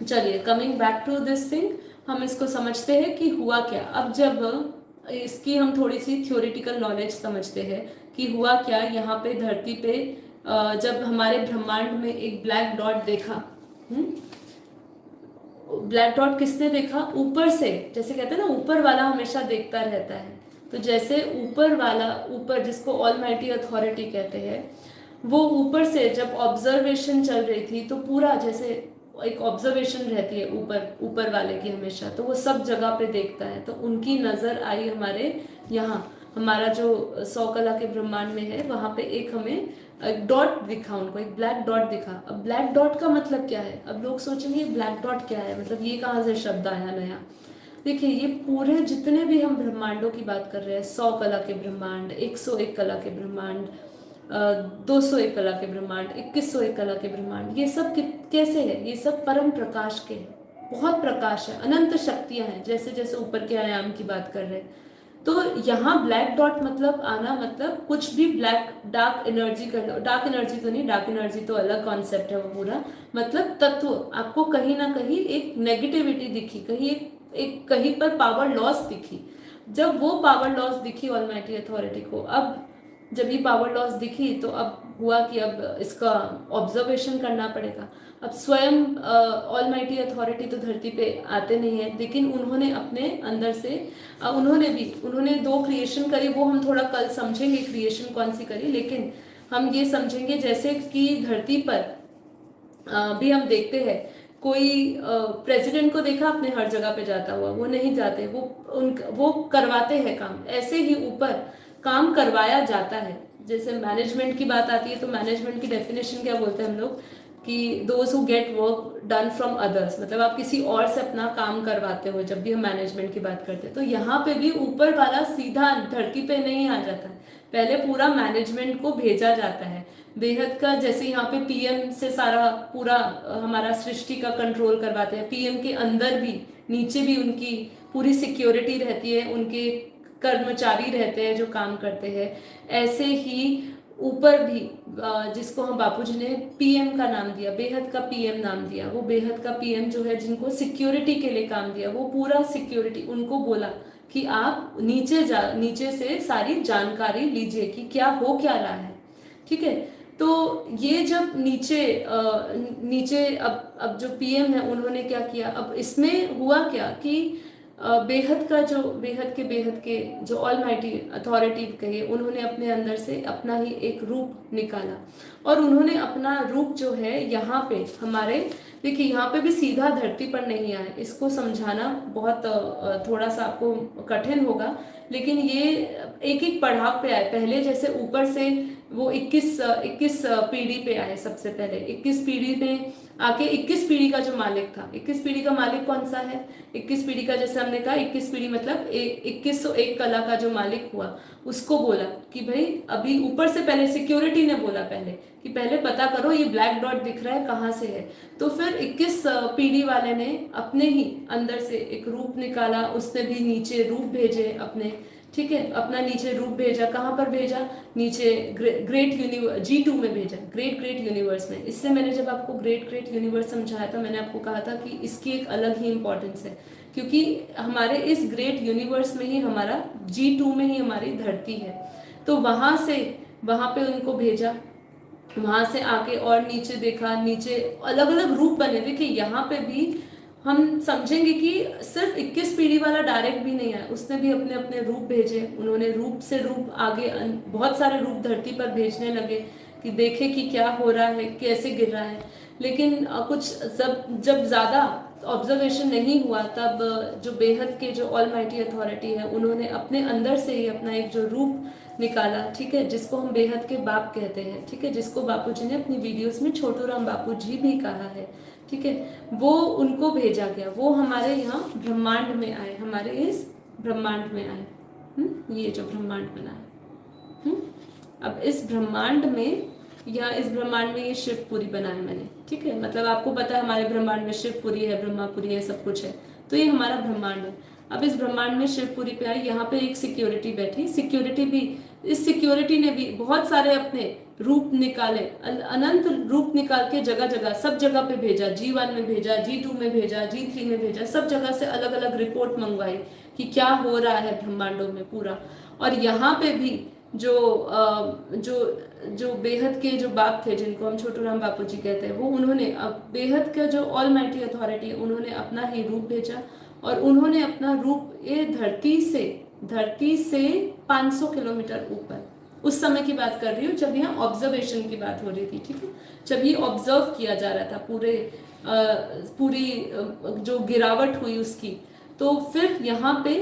चलिए, coming back to this thing, हम इसको समझते हैं कि हुआ क्या। अब जब इसकी हम थोड़ी सी थ्योरेटिकल नॉलेज समझते हैं कि हुआ क्या यहाँ पे धरती पे, जब हमारे ब्रह्मांड में एक ब्लैक डॉट देखा, ब्लैक डॉट किसने देखा? ऊपर से, जैसे कहते हैं ना ऊपर वाला हमेशा देखता रहता है, तो जैसे ऊपर वाला, ऊपर जिसको ऑलमाइटी अथॉरिटी कहते हैं, वो ऊपर से जब ऑब्जर्वेशन चल रही थी, तो पूरा जैसे एक ऑब्जर्वेशन रहती है ऊपर वाले की हमेशा, तो वो सब जगह पे देखता है। तो उनकी नजर आई हमारे यहाँ, हमारा जो 100 कला के ब्रह्मांड में है, वहां पे एक हमें एक डॉट दिखा, उनको एक ब्लैक डॉट दिखा। अब ब्लैक डॉट का मतलब क्या है? अब लोग सोचेंगे ब्लैक डॉट क्या है, मतलब ये कहाँ से शब्द आया नया। देखिए, ये पूरे जितने भी हम ब्रह्मांडों की बात कर रहे हैं, 100 कला के ब्रह्मांड, 101 कला के ब्रह्मांड, 201 कला के ब्रह्मांड, 2101 कला के ब्रह्मांड, ये सब कैसे है? ये सब परम प्रकाश के हैं, बहुत प्रकाश है, अनंत शक्तियां हैं, जैसे जैसे ऊपर के आयाम की बात कर रहे हैं। तो यहाँ ब्लैक डॉट मतलब आना मतलब कुछ भी ब्लैक डार्क एनर्जी कर लो, डार्क एनर्जी तो नहीं, डार्क एनर्जी तो अलग कॉन्सेप्ट है वो पूरा, मतलब तत्व आपको कहीं ना कहीं एक नेगेटिविटी दिखी, कहीं एक कहीं पर पावर लॉस दिखी। जब वो पावर लॉस दिखी ऑलमाइटी अथॉरिटी को, अब जब ये पावर लॉस दिखी तो अब हुआ कि अब इसका ऑब्जर्वेशन करना पड़ेगा। अब स्वयं ऑलमाइटी अथॉरिटी तो धरती पे आते नहीं है, लेकिन उन्होंने अपने अंदर से उन्होंने दो क्रिएशन करी, वो हम थोड़ा कल समझेंगे क्रिएशन कौन सी करी, लेकिन हम ये समझेंगे जैसे कि धरती पर भी हम देखते हैं कोई प्रेसिडेंट को देखा आपने हर जगह पे जाता हुआ, वो नहीं जाते, वो करवाते हैं काम, ऐसे ही ऊपर काम करवाया जाता है। जैसे मैनेजमेंट की बात आती है तो मैनेजमेंट की डेफिनेशन क्या बोलते हैं हम लोग कि those who get work done from others, मतलब आप किसी और से अपना काम करवाते हो। जब भी हम मैनेजमेंट की बात करते हैं तो यहाँ पे भी ऊपर वाला सीधा धरती पे नहीं आ जाता है, पहले पूरा मैनेजमेंट को भेजा जाता है बेहद का। जैसे यहाँ पे पीएम से सारा पूरा हमारा सृष्टि का कंट्रोल करवाते हैं, पीएम के अंदर भी नीचे भी उनकी पूरी सिक्योरिटी रहती है, उनके कर्मचारी रहते हैं जो काम करते हैं। ऐसे ही ऊपर भी जिसको हम बापूजी ने पीएम का नाम दिया, बेहद का पीएम नाम दिया, वो बेहद का पीएम जो है जिनको सिक्योरिटी के लिए काम दिया, वो पूरा सिक्योरिटी उनको बोला कि आप नीचे से सारी जानकारी लीजिए कि क्या हो क्या रहा है, ठीक है। तो ये जब नीचे अब जो पीएम है उन्होंने क्या किया, अब इसमें हुआ क्या कि बेहद के जो ऑलमाइटी अथॉरिटी कहे, उन्होंने अपने अंदर से अपना ही एक रूप निकाला, और उन्होंने अपना रूप जो है यहाँ पे हमारे, देखिए यहाँ पे भी सीधा धरती पर नहीं आए, इसको समझाना बहुत थोड़ा सा आपको कठिन होगा, लेकिन ये एक एक पड़ाव पे आए। पहले जैसे ऊपर से वो 21 पीढ़ी पे आए, सबसे पहले 21 पीढ़ी में आके 21 पीढ़ी का जो मालिक था, 21 पीढ़ी का मालिक कौन सा है, 21 पीढ़ी का जैसे हमने कहा 21 पीढ़ी मतलब 2101 कला का जो मालिक हुआ, उसको बोला कि भाई अभी ऊपर से पहले सिक्योरिटी ने बोला पहले कि पहले पता करो ये ब्लैक डॉट दिख रहा है कहाँ से है। तो फिर 21 पीढ़ी वाले ने अपने ही अंदर से एक रूप निकाला, उसने भी नीचे रूप भेजे अपने, ठीक है, अपना नीचे रूप भेजा, कहाँ पर भेजा, नीचे ग्रेट यूनिवर्स G2 में भेजा, ग्रेट यूनिवर्स में। इसलिए मैंने जब आपको ग्रेट यूनिवर्स समझाया था, मैंने आपको कहा था कि इसकी एक अलग ही इंपॉर्टेंस है, क्योंकि हमारे इस ग्रेट यूनिवर्स में ही हमारा G2 में ही हमारी धरती है। तो वहां पे उनको भेजा, वहां से आके और नीचे देखा, नीचे अलग अलग रूप बने। देखिए यहाँ पे भी हम समझेंगे कि सिर्फ 21 पीढ़ी वाला डायरेक्ट भी नहीं आया, उसने भी अपने अपने रूप भेजे, उन्होंने रूप से रूप आगे बहुत सारे रूप धरती पर भेजने लगे कि देखे कि क्या हो रहा है, कैसे गिर रहा है। लेकिन कुछ जब ज़्यादा ऑब्जर्वेशन नहीं हुआ, तब जो बेहद के जो ऑलमाइटी अथॉरिटी है उन्होंने अपने अंदर से ही अपना एक जो रूप निकाला, ठीक है, जिसको हम बेहद के बाप कहते हैं, ठीक है, जिसको बापूजी ने अपनी वीडियोस में छोटू राम बापूजी भी कहा है, ठीक है, वो उनको भेजा गया, वो हमारे यहाँ ब्रह्मांड में आए, हमारे इस ब्रह्मांड में आए। ये जो ब्रह्मांड बना है, अब इस ब्रह्मांड में इस ब्रह्मांड में ये शिवपुरी बना है मैंने, ठीक है, मतलब आपको पता है हमारे ब्रह्मांड में शिवपुरी है, ब्रह्मापुरी है, सब कुछ है, तो ये हमारा ब्रह्मांड है। अब इस ब्रह्मांड में शिवपुरी पे आई, यहाँ पे एक सिक्योरिटी बैठी, इस सिक्योरिटी ने भी बहुत सारे अपने रूप निकाले, अनंत रूप निकाल के जगह जगह सब जगह पे भेजा, G1 में भेजा, G2 में भेजा, G3 में भेजा, सब जगह से अलग अलग रिपोर्ट मंगवाई कि क्या हो रहा है ब्रह्मांडों में पूरा। और यहाँ पे भी जो बेहद के जो बाप थे, जिनको हम छोटू राम बापूजी कहते हैं, वो उन्होंने अब बेहद का जो ऑलमाइटी अथॉरिटी है, उन्होंने अपना ही रूप भेजा, और उन्होंने अपना रूप ये धरती से 500 किलोमीटर ऊपर, उस समय की बात कर रही हूँ जब यहाँ ऑब्जर्वेशन की बात हो रही थी, ठीक है, जब ये ऑब्जर्व किया जा रहा था पूरी जो गिरावट हुई उसकी, तो फिर यहाँ पे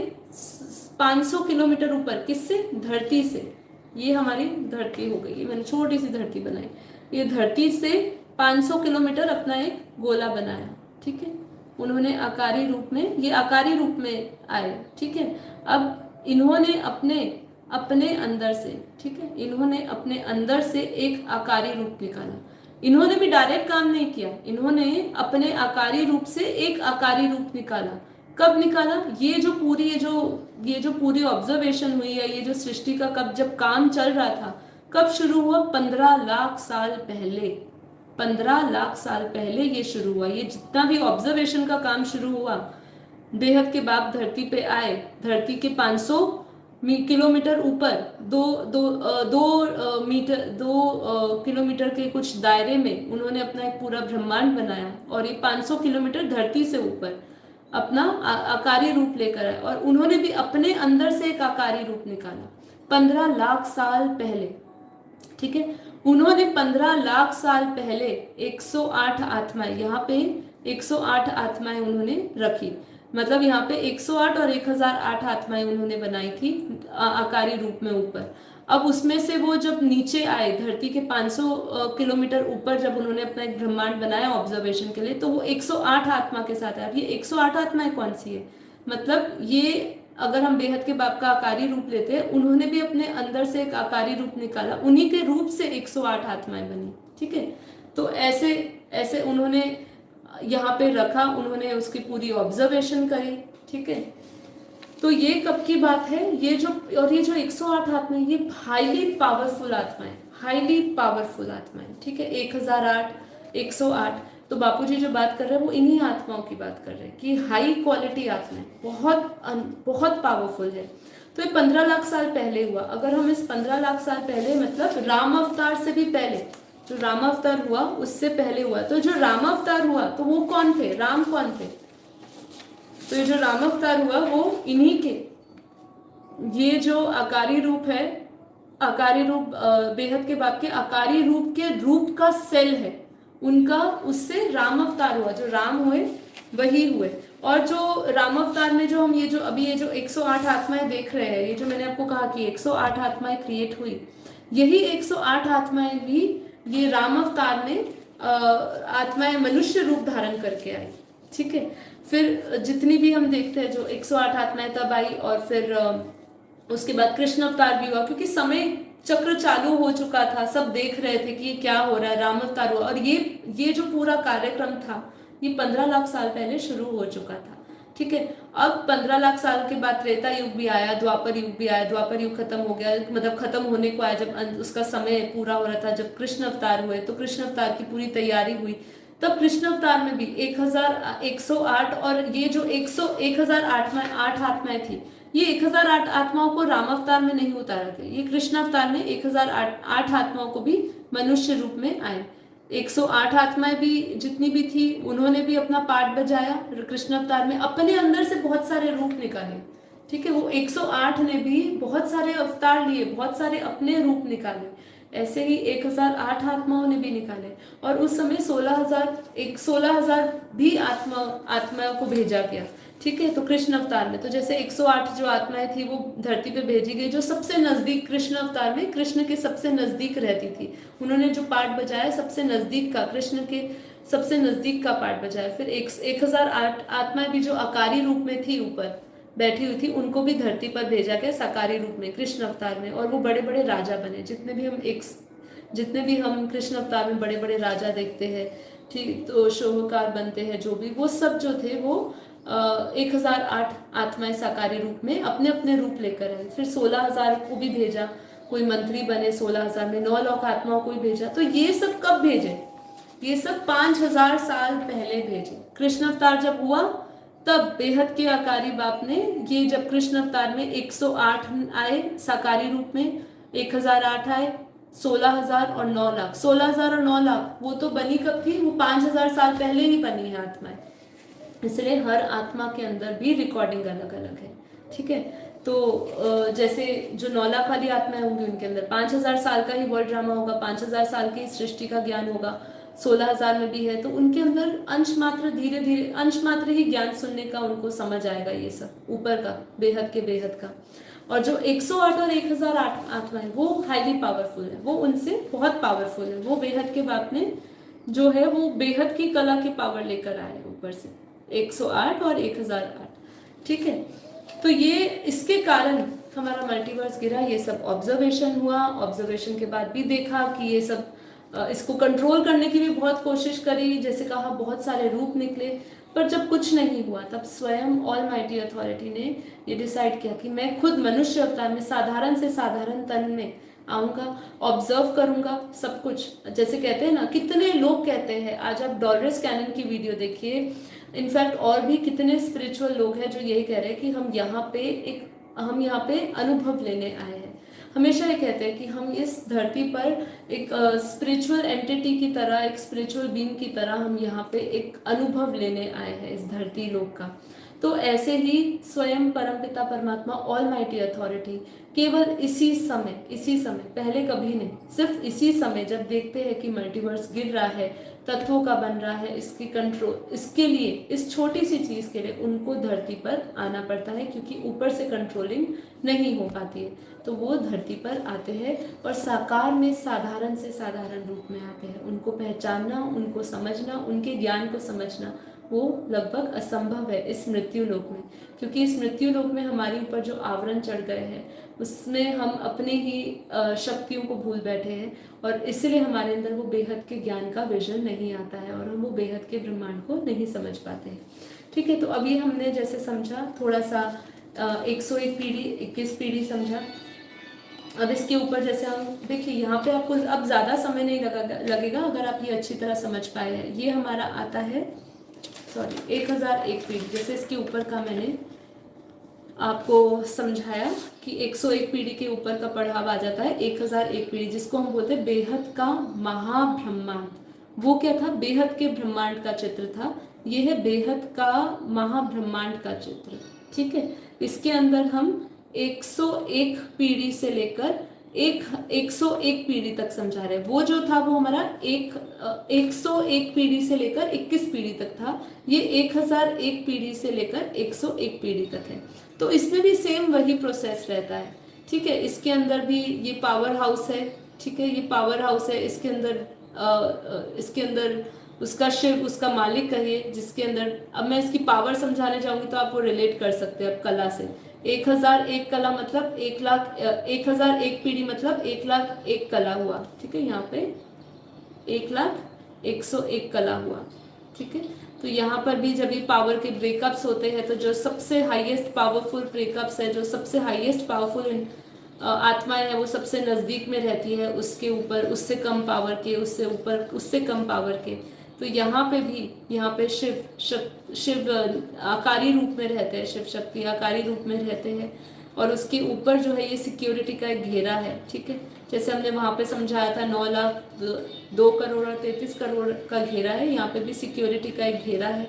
500 किलोमीटर ऊपर, किससे, धरती से, ये हमारी धरती हो गई, मैंने छोटी सी धरती बनाई, ये धरती से 500 किलोमीटर अपना एक गोला बनाया, ठीक है, उन्होंने आकारी रूप में आए, ठीक है। अब इन्होंने अपने अंदर से, ठीक है, इन्होंने अपने अंदर से एक आकारी रूप निकाला, इन्होंने भी डायरेक्ट काम नहीं किया, इन्होंने अपने आकारी रूप से एक आकारी रूप निकाला, कब निकाला? ये जो पूरी ऑब्जर्वेशन हुई है, ये जो सृष्टि का कब जब काम चल रहा था, कब शुरू हुआ? 15 लाख साल पहले। 15 लाख साल पहले ये शुरू हुआ। ये जितना भी ऑब्जर्वेशन का काम शुरू हुआ, बेहद के बाप धरती पे आए, धरती के 500 किलोमीटर ऊपर, दो दो किलोमीटर के कुछ दायरे में उन्होंने अपना एक पूरा ब्रह्मांड बनाया, और ये 500 किलोमीटर धरती से ऊपर अपना आकारी रूप लेकर आए, और उन्होंने भी अपने अंदर से एक आकारी रूप निकाला 15 लाख साल पहले। ठीक है, उन्होंने 15 लाख साल पहले 108 आत्माएं, यहाँ पे 108 आत्माएं उन्होंने रखी। मतलब यहाँ पे 108 और 1008 आत्माएं उन्होंने बनाई थी आकारी रूप में ऊपर। अब उसमें से वो जब नीचे आए, धरती के 500 किलोमीटर ऊपर जब उन्होंने अपना एक ब्रह्मांड बनाया ऑब्जर्वेशन के लिए, तो वो 108 आत्मा के साथ आए। अब ये 108 आत्माएं कौन सी है? मतलब ये अगर हम बेहद के बाप का आकारी रूप लेते हैं, उन्होंने भी अपने अंदर से एक आकारी रूप निकाला, उन्हीं के रूप से 108 आत्माएं बनी। ठीक है, तो ऐसे ऐसे उन्होंने यहाँ पे रखा, उन्होंने उसकी पूरी ऑब्जर्वेशन करी। ठीक है, तो ये कब की बात है? ये जो 108 आत्माएं, ये हाईली पावरफुल आत्माएं, हाईली पावरफुल आत्माएं। ठीक है, 1008, 108, तो बापूजी जो बात कर रहे हैं वो इन्हीं आत्माओं की बात कर रहे हैं कि हाई क्वालिटी आत्माएं बहुत पावरफुल है। तो ये 15 लाख साल पहले हुआ। अगर हम इस 15 लाख साल पहले, मतलब राम अवतार से भी पहले, जो राम अवतार हुआ उससे पहले हुआ, तो जो राम अवतार हुआ तो वो कौन थे? राम कौन थे? तो ये जो राम अवतार हुआ वो इन्हीं के, ये जो आकारी रूप है, आकारी रूप बेहद के बाप के आकारी रूप के रूप का सेल है उनका, उससे राम अवतार हुआ। जो राम हुए वही हुए। और जो राम अवतार में जो हम ये जो 108 आत्माएं देख रहे हैं, ये जो मैंने आपको कहा कि 108 आत्माएं क्रिएट हुई, यही 108 आत्माएं भी ये राम अवतार में आत्माएं मनुष्य रूप धारण करके आई। ठीक है, फिर जितनी भी हम देखते हैं जो 108 आत्माएं तब आई, और फिर उसके बाद कृष्ण अवतार भी हुआ, क्योंकि समय चक्र चालू हो चुका था, सब देख रहे थे कि क्या हो रहा है, राम अवतार हुआ। और ये जो पूरा कार्यक्रम था ये 15 लाख साल पहले शुरू हो चुका था। ठीक है, अब 15 लाख साल के बाद त्रेता युग भी आया, द्वापर युग भी आया। द्वापर युग खत्म हो गया, मतलब खत्म होने को आया, जब उसका समय पूरा हो रहा था, जब कृष्ण अवतार हुए, तो कृष्ण अवतार की पूरी तैयारी हुई। तब कृष्ण अवतार में भी 108, और ये जो 1008 आत्माएं थी, ये 1008 आत्माओं को राम अवतार में नहीं उतारा गया, ये कृष्ण अवतार में 1008 आत्माओं को भी मनुष्य रूप में आए। 108 आत्माएं भी जितनी भी थी, उन्होंने भी अपना पार्ट बजाया कृष्ण अवतार में, अपने अंदर से बहुत सारे रूप निकाले। ठीक है, वो 108 ने भी बहुत सारे अवतार लिए, बहुत सारे अपने रूप निकाले। ऐसे ही 1008 आत्माओं ने भी निकाले, और उस समय 16,000 भी आत्माओं को भेजा गया। ठीक है, तो कृष्ण अवतार में तो जैसे 108 जो आत्माएं थी वो धरती पे भेजी गई, जो सबसे नजदीक कृष्ण अवतार में कृष्ण के सबसे नजदीक रहती थी, उन्होंने जो पार्ट बजाया सबसे नजदीक का, कृष्ण के सबसे नजदीक का पार्ट बजाया। फिर 1008 आत्माएं भी जो आकारी रूप में थी ऊपर बैठी हुई थी, उनको भी धरती पर भेजा गया साकारी रूप में कृष्ण अवतार में, और वो बड़े बड़े राजा बने। जितने भी हम कृष्ण अवतार में बड़े बड़े राजा देखते हैं, ठीक, तो शोहकार बनते हैं, जो भी वो सब जो थे वो 1008 आत्माएं साकारी रूप में अपने अपने रूप लेकर आए। फिर 16,000 को भी भेजा, कोई मंत्री बने 16,000 में, 9 लाख आत्माओं को भी भेजा। तो ये सब कब भेजे? ये सब 5,000 साल पहले भेजे। कृष्ण अवतार जब हुआ तब बेहद के आकारी बाप ने, ये जब कृष्ण अवतार में 108 आए साकारी रूप में, 1008 आए, 16,000 और 9 लाख, 16,000 और 9 लाख वो तो बनी कब थी? वो 5,000 साल पहले ही बनी है आत्माएं। इसलिए हर आत्मा के अंदर भी रिकॉर्डिंग अलग अलग है। ठीक है, तो जैसे जो 9 लाख वाली आत्माएं होंगी उनके अंदर 5,000 साल का ही वर्ल्ड ड्रामा होगा, 5,000 साल की सृष्टि का ज्ञान होगा। 16,000 में भी है तो उनके अंदर अंश मात्र, धीरे धीरे अंश मात्र ही ज्ञान सुनने का उनको समझ आएगा, ये सब ऊपर का, बेहद के बेहद का। और जो 108 और 1008 आत्माएं वो हाईली पावरफुल है, वो उनसे बहुत पावरफुल है। वो बेहद के बाप ने जो है वो बेहद की कला के पावर लेकर आए ऊपर से, 108 और 1008। ठीक है, तो ये इसके कारण हमारा मल्टीवर्स गिरा। ये सब ऑब्जर्वेशन हुआ, ऑब्जर्वेशन के बाद भी देखा कि ये सब इसको कंट्रोल करने की भी बहुत कोशिश करी, जैसे कहा बहुत सारे रूप निकले, पर जब कुछ नहीं हुआ तब स्वयं ऑलमाइटी अथॉरिटी ने ये डिसाइड किया कि मैं खुद मनुष्य अवतार में साधारण से साधारण तन में आऊँगा, ऑब्जर्व करूँगा सब कुछ। जैसे कहते हैं ना, कितने लोग कहते हैं, आज आप डॉलरस कैनन की वीडियो देखिए, इनफैक्ट और भी कितने स्पिरिचुअल लोग हैं जो यही कह रहे हैं कि हम यहाँ पे अनुभव लेने आए हैं। हमेशा ये कहते हैं कि हम इस धरती पर एक स्पिरिचुअल एंटिटी की तरह, एक स्पिरिचुअल बीइंग की तरह हम यहाँ पे एक अनुभव लेने आए हैं इस धरती लोक का। तो ऐसे ही स्वयं परमपिता परमात्मा ऑलमाइटी अथॉरिटी केवल इसी समय, पहले कभी नहीं, सिर्फ इसी समय जब देखते हैं कि मल्टीवर्स गिर रहा है, तत्वों का बन रहा है, इसकी कंट्रोल, इसके लिए, इस छोटी सी चीज के लिए उनको धरती पर आना पड़ता है, क्योंकि ऊपर से कंट्रोलिंग नहीं हो पाती है। तो वो धरती पर आते हैं और साकार में साधारण से साधारण रूप में आते हैं। उनको पहचानना, उनको समझना, उनके ज्ञान को समझना वो लगभग असंभव है इस मृत्यु लोक में, क्योंकि इस मृत्यु लोक में हमारे ऊपर जो आवरण चढ़ गए हैं उसमें हम अपने ही शक्तियों को भूल बैठे हैं, और इसलिए हमारे अंदर वो बेहद के ज्ञान का विजन नहीं आता है और हम वो बेहद के ब्रह्मांड को नहीं समझ पाते हैं। ठीक है, तो अभी हमने जैसे समझा थोड़ा सा 101 पीढ़ी, 21 पीढ़ी समझा। अब इसके ऊपर जैसे हम देखिए, यहाँ पे आपको अब ज़्यादा समय नहीं लगेगा अगर आप ये अच्छी तरह समझ पाए हैं। ये हमारा आता है 1001 पीढ़ी। जैसे इसके ऊपर का मैंने आपको समझाया कि 101 पीढ़ी के ऊपर का पढ़ाव आ जाता है 1001 पीढ़ी, जिसको हम बोलते हैं बेहद का महाब्रह्मांड। वो क्या था? बेहद के ब्रह्मांड का चित्र था। ये है बेहद का महाब्रह्मांड का चित्र। ठीक है, इसके अंदर हम 101 पीढ़ी से लेकर 101 पीढ़ी तक समझा रहे हैं। वो जो था वो हमारा 101 पीढ़ी से लेकर 21 पीढ़ी तक था। ये 1001 पीढ़ी से लेकर 101 पीढ़ी तक है। तो इसमें भी सेम वही प्रोसेस रहता है। ठीक है, इसके अंदर भी ये पावर हाउस है। ठीक है, ये पावर हाउस है। इसके अंदर उसका शिव, उसका मालिक कहिए, जिसके अंदर अब मैं इसकी पावर समझाने जाऊंगी तो आप वो रिलेट कर सकते हैं अब कला से। 1001 कला मतलब 1001 पीढ़ी मतलब 1,00,001 कला हुआ। ठीक है, यहाँ पे 1,01,101 कला हुआ। ठीक है, तो यहाँ पर भी जब ये पावर के ब्रेकअप्स होते हैं तो जो सबसे हाईएस्ट पावरफुल ब्रेकअप्स है, जो सबसे हाईएस्ट पावरफुल आत्माएं है, वो सबसे नजदीक में रहती है उसके ऊपर, उससे कम पावर के, उससे ऊपर, उससे कम पावर के। तो यहाँ पे भी, यहाँ पे शिव आकारी रूप में रहते हैं, शिव शक्ति आकारी रूप में रहते हैं, और उसके ऊपर जो है ये सिक्योरिटी का एक घेरा है। ठीक है, जैसे हमने वहाँ पे समझाया था 9,02 करोड़ और 33 करोड़ का घेरा है, यहाँ पे भी सिक्योरिटी का एक घेरा है।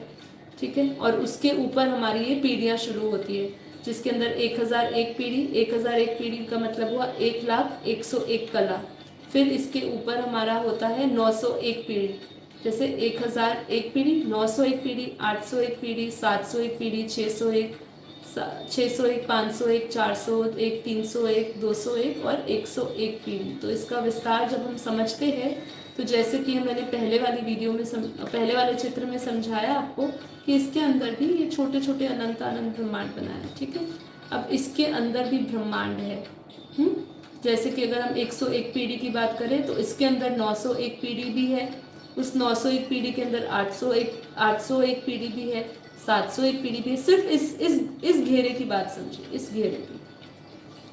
ठीक है, और उसके ऊपर हमारी ये पीढ़ियाँ शुरू होती है, जिसके अंदर 1001 पीढ़ी, 1001 पीढ़ी का मतलब हुआ 1,01,101 कला। फिर इसके ऊपर हमारा होता है 901 पीढ़ी, जैसे 1001 पीढ़ी, 901 पीढ़ी, 801 पीढ़ी, 701 पीढ़ी, 601, 501, 401, 301, 201 और 101 पीढ़ी। तो इसका विस्तार जब हम समझते हैं तो जैसे कि मैंने पहले वाली वीडियो में पहले वाले चित्र में समझाया आपको कि इसके अंदर भी ये छोटे छोटे अनंत अनंत ब्रह्मांड बनाए हैं। ठीक है, अब इसके अंदर भी ब्रह्मांड है। जैसे कि अगर हम 101 पीढ़ी की बात करें तो इसके अंदर 901 पीढ़ी भी है, उस 901 पीढ़ी के अंदर 801 पीढ़ी भी है, 701 पीढ़ी भी है। सिर्फ इस घेरे की बात समझिए, इस घेरे की।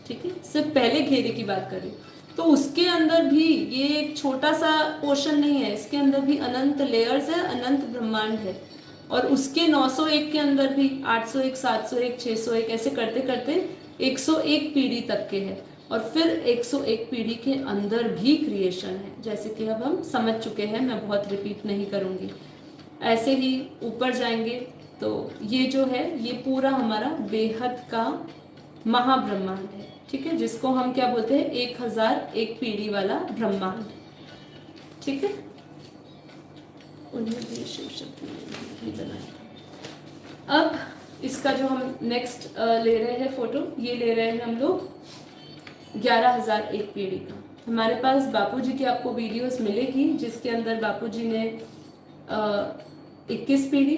ठीक है, सिर्फ पहले घेरे की बात करें तो उसके अंदर भी ये एक छोटा सा पोर्शन नहीं है, इसके अंदर भी अनंत लेयर्स है, अनंत ब्रह्मांड है। और उसके 901 के अंदर भी 801, 701, 601 ऐसे करते करते 101 पीढ़ी तक के हैं, और फिर 101 पीढ़ी के अंदर भी क्रिएशन है, जैसे कि अब हम समझ चुके हैं, मैं बहुत रिपीट नहीं करूंगी। ऐसे ही ऊपर जाएंगे तो ये जो है ये पूरा हमारा बेहद का महाब्रह्मांड है। ठीक है, जिसको हम क्या बोलते हैं? 1001 पीढ़ी वाला ब्रह्मांड। ठीक है, उन्हें भी शिव शक्ति ने बनाया। अब इसका जो हम नेक्स्ट ले रहे हैं फोटो, ये ले रहे हैं हम लोग 11,001 पीढ़ी का। हमारे पास बापूजी की आपको वीडियोस मिलेगी, जिसके अंदर बापूजी ने 21 पीढ़ी,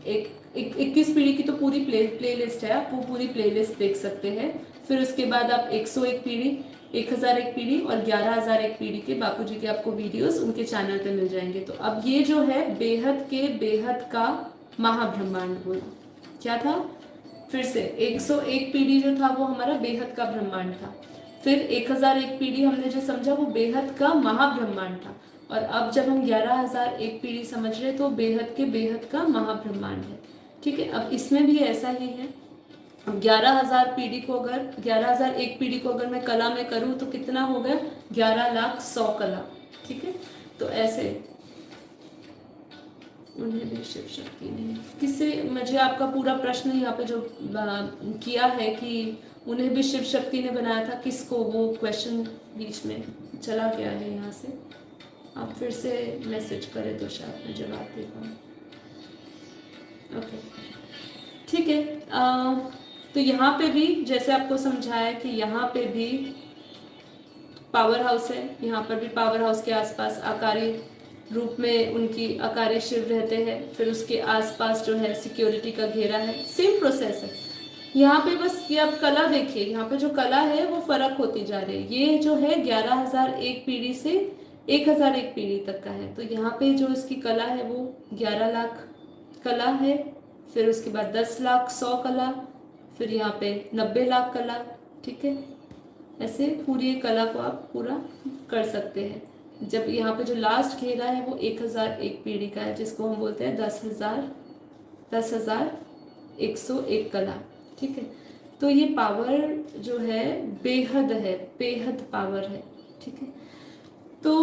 21 पीढ़ी की तो पूरी प्ले लिस्ट है, आप वो पूरी प्ले लिस्ट देख सकते हैं। फिर उसके बाद आप 101 पीढ़ी, 1001 पीढ़ी और 11001 पीढ़ी के बापूजी के आपको वीडियोस उनके चैनल पे मिल जाएंगे। तो अब ये जो है बेहद के बेहद का महाब्रह्मांड बोला, क्या था फिर से 101 पीढ़ी जो था वो हमारा बेहद का ब्रह्मांड था, फिर 1001 पीढ़ी हमने जो समझा वो बेहद का महाब्रह्मांड था, और अब जब हम 11001 पीढ़ी समझ रहे तो बेहद के बेहद का महाब्रह्मांड है। ठीक है, अब इसमें भी ऐसा ही है। 11,000 पीढ़ी को अगर 11,001 पीढ़ी को अगर मैं कला में करूं तो कितना हो गया 11,00,100 कला। ठीक है, तो ऐसे उन्हें भी शिव शक्ति नहीं किससे, मुझे आपका पूरा प्रश्न यहाँ पे जो किया है कि उन्हें भी शिव शक्ति ने बनाया था, किसको, वो क्वेश्चन बीच में चला गया है यहाँ से, आप फिर से मैसेज करें तो शायद मैं जवाब दे पाऊँ। ओके ठीक है, तो यहाँ पे भी जैसे आपको समझाया कि यहाँ पे भी पावर हाउस है, यहाँ पर भी पावर हाउस के आसपास आकारी रूप में उनकी आकारी शिव रहते हैं, फिर उसके आसपास जो है सिक्योरिटी का घेरा है, सेम प्रोसेस है। यहाँ पे बस ये आप कला देखिए, यहाँ पे जो कला है वो फर्क होती जा रही है। ये जो है 11,001 पीढ़ी से 1,001 पीढ़ी तक का है, तो यहाँ पे जो इसकी कला है वो 11 लाख कला है, फिर उसके बाद 10 लाख 100 कला, फिर यहाँ पे 90 लाख कला। ठीक है, ऐसे पूरी कला को आप पूरा कर सकते हैं। जब यहाँ पे जो लास्ट घेरा है वो 1,001 पीढ़ी का है, जिसको हम बोलते हैं 10,101 कला। ठीक है, तो ये पावर जो है बेहद है, बेहद पावर है। ठीक है, तो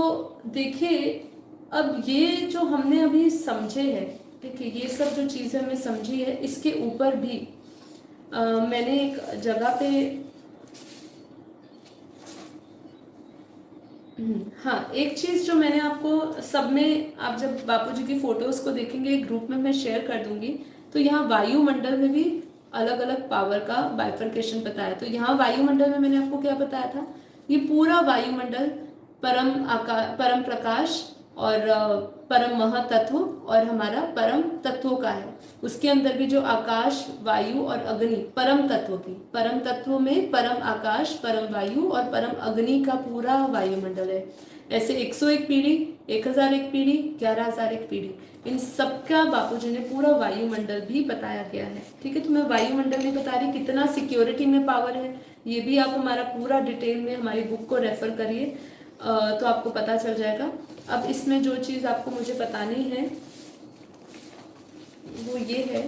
देखिए अब ये जो हमने अभी समझे है, ठीक है, ये सब जो चीज़ें हमने समझी है, इसके ऊपर भी मैंने एक जगह पे हाँ, एक चीज जो मैंने आपको सब में, आप जब बापूजी की फोटोज को देखेंगे ग्रुप में मैं शेयर कर दूंगी, तो यहाँ वायुमंडल में भी अलग अलग पावर का बाइफर्केशन बताया। तो यहाँ वायुमंडल में मैंने आपको क्या बताया था, ये पूरा वायुमंडल परम प्रकाश और परम महातत्व और हमारा परम तत्वों का है। उसके अंदर भी जो आकाश, वायु और अग्नि परम तत्व की, परम तत्व में परम आकाश, परम वायु और परम अग्नि का पूरा वायुमंडल है। ऐसे 101 पीढ़ी, 1,001 पीढ़ी, 11,001 पीढ़ी, इन सबका बापूजी ने पूरा वायुमंडल भी बताया गया है। ठीक है, तो मैं वायुमंडल नहीं बता रही, कितना सिक्योरिटी में पावर है ये भी आप हमारा पूरा डिटेल में हमारी बुक को रेफर करिए, तो आपको पता चल जाएगा। अब इसमें जो चीज़ आपको मुझे बतानी है वो ये है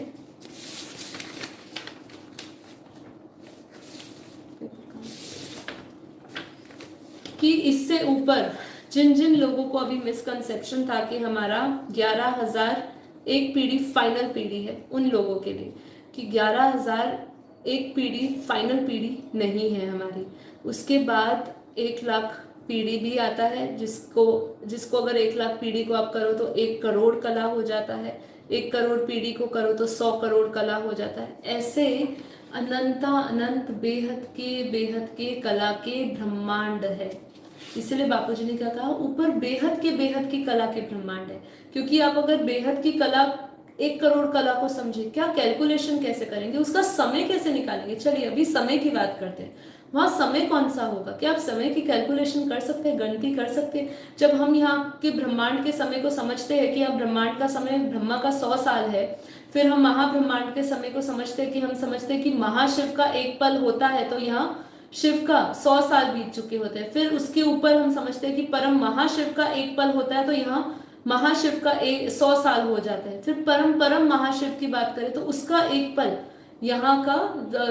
कि इससे ऊपर जिन जिन लोगों को अभी मिसकंसेप्शन था कि हमारा 11,001 पीढ़ी फाइनल पीढ़ी है, उन लोगों के लिए कि 11,001 पीढ़ी फाइनल पीढ़ी नहीं है हमारी। उसके बाद 1 लाख पीढ़ी भी आता है, जिसको अगर 1 लाख पीढ़ी को आप करो तो 1 करोड़ कला हो जाता है, 1 करोड़ पीढ़ी को करो तो 100 करोड़ कला हो जाता है। ऐसे अनंत बेहद के कला के ब्रह्मांड है। इसलिए बापूजी ने क्या कहा, ऊपर बेहद की कला के ब्रह्मांड है। क्योंकि आप अगर बेहद की कला 1 करोड़ कला को समझे, क्या कैलकुलेशन कैसे करेंगे, उसका समय कैसे निकालेंगे। चलिए अभी समय की बात करते हैं, वहां समय कौन सा होगा, क्या आप समय की कैलकुलेशन कर सकते हैं, गणती कर सकते हैं। जब हम यहाँ के ब्रह्मांड के समय को समझते हैं कि अब ब्रह्मांड का समय ब्रह्मा का 100 साल है, फिर हम महाब्रह्मांड के समय को समझते हैं कि हम समझते हैं कि महाशिव का 1 पल होता है, तो यहाँ शिव का 100 साल बीत चुके होते हैं। फिर उसके ऊपर हम समझते हैं कि परम महाशिव का 1 पल होता है, तो यहाँ महाशिव का 100 साल हो जाता है। फिर परम महाशिव की बात करें तो उसका 1 पल, यहाँ का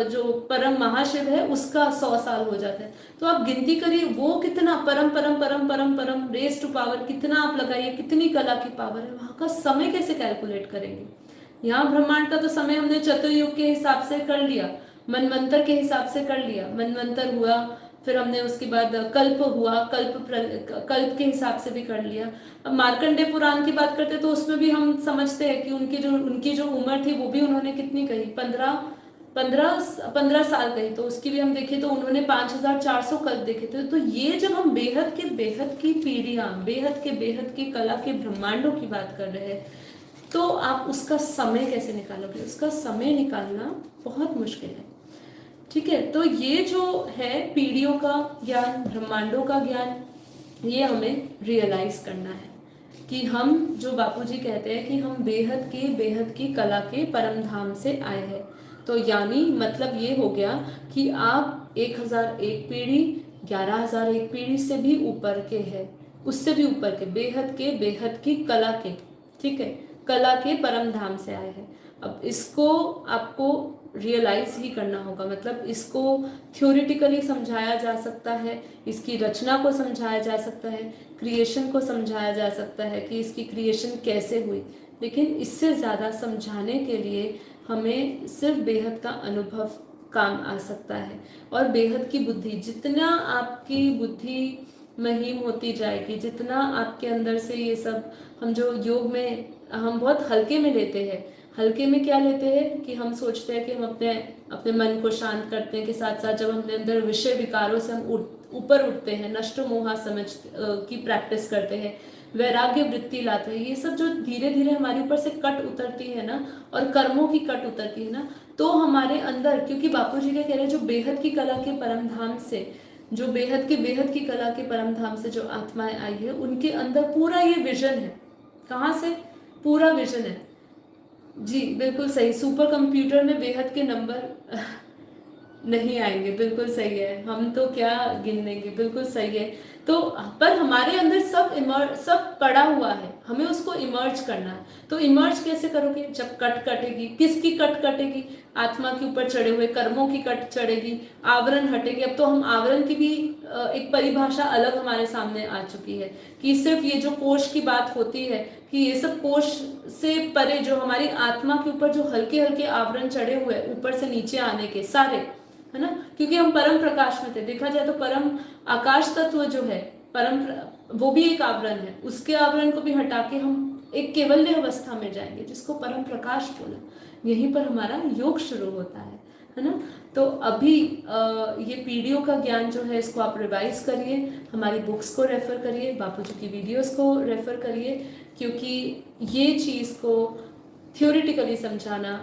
जो परम महाशिव है उसका 100 साल हो जाता है। तो आप गिनती करिए वो कितना परम परम परम परम परम रेज टू पावर, कितना आप लगाइए, कितनी कला की पावर है। वहां का समय कैसे कैलकुलेट करेंगे। यहाँ ब्रह्मांड का तो समय हमने चतुर्युग के हिसाब से कर लिया, मनवंतर के हिसाब से कर लिया, मनवंतर हुआ, फिर हमने उसके बाद कल्प हुआ, कल्प के हिसाब से भी कर लिया। अब मार्कंडे पुराण की बात करते तो उसमें भी हम समझते हैं कि उनकी जो उम्र थी वो भी उन्होंने कितनी कही, 15 साल कही। तो उसकी भी हम देखें तो उन्होंने 5,400 कल्प देखे थे। तो ये जब हम बेहद की पीढ़ियां, बेहद की कला के ब्रह्मांडों की बात कर रहे हैं, तो आप उसका समय कैसे निकालोगे। उसका समय निकालना बहुत मुश्किल है। ठीक है, तो ये जो है पीढ़ियों का ज्ञान, ब्रह्मांडों का ज्ञान, ये हमें रियलाइज करना है कि हम, जो बापूजी कहते हैं कि हम बेहद की कला के परम धाम से आए हैं। तो यानी मतलब ये हो गया कि आप 1001 पीढ़ी, 11,001 पीढ़ी से भी ऊपर के हैं, उससे भी ऊपर के बेहद की कला के, ठीक है, कला के परम धाम से आए हैं। अब इसको आपको रियलाइज ही करना होगा, मतलब इसको थ्योरेटिकली समझाया जा सकता है, इसकी रचना को समझाया जा सकता है, क्रिएशन को समझाया जा सकता है कि इसकी क्रिएशन कैसे हुई, लेकिन इससे ज़्यादा समझाने के लिए हमें सिर्फ बेहद का अनुभव काम आ सकता है। और बेहद की बुद्धि, जितना आपकी बुद्धि महीन होती जाएगी, जितना आपके अंदर से ये सब, हम जो योग में हम बहुत हल्के में लेते हैं, हल्के में क्या लेते हैं कि हम सोचते हैं कि हम अपने अपने मन को शांत करते हैं, के साथ साथ जब अपने अंदर विषय विकारों से हम ऊपर उठते हैं, नष्ट मोहा समझ की प्रैक्टिस करते हैं, वैराग्य वृत्ति लाते हैं, ये सब जो धीरे धीरे हमारे ऊपर से कट उतरती है ना, और कर्मों की कट उतरती है ना, तो हमारे अंदर, क्योंकि बापूजी क्या कह रहे हैं, जो बेहद की कला के परम धाम से, जो बेहद की कला के परम धाम से जो आत्माएं आई है, उनके अंदर पूरा ये विजन है। कहाँ से पूरा विजन है? जी बिल्कुल सही, सुपर कंप्यूटर में बेहद के नंबर नहीं आएंगे, बिल्कुल सही है, हम तो क्या गिन लेंगे, बिल्कुल सही है। तो पर हमारे अंदर सब पड़ा हुआ है, हमें उसको इमर्ज करना है। तो इमर्ज कैसे करोगे? जब कट कटेगी, किसकी कट कटेगी? आत्मा के ऊपर चढ़े हुए कर्मों की कट चढ़ेगी, आवरण हटेगी। अब तो हम आवरण की भी एक परिभाषा अलग हमारे सामने आ चुकी है कि सिर्फ ये जो कोश की बात होती है, कि ये सब कोश से परे जो हमारी आत्मा के ऊपर जो हल्के हल्के आवरण चढ़े हुए ऊपर से नीचे आने के सारे, है ना, क्योंकि हम परम प्रकाश में थे। देखा जाए तो परम आकाश तत्व जो है, वो भी एक आवरण है, उसके आवरण को भी हटा के हम एक केवल्य अवस्था में जाएंगे, जिसको परम प्रकाश बोला। यहीं पर हमारा योग शुरू होता है ना। तो अभी ये पीढ़ियों का ज्ञान जो है, इसको आप रिवाइज करिए, हमारी बुक्स को रेफर करिए, बापूजी की वीडियोस को रेफर करिए, क्योंकि ये चीज़ को थ्योरेटिकली समझाना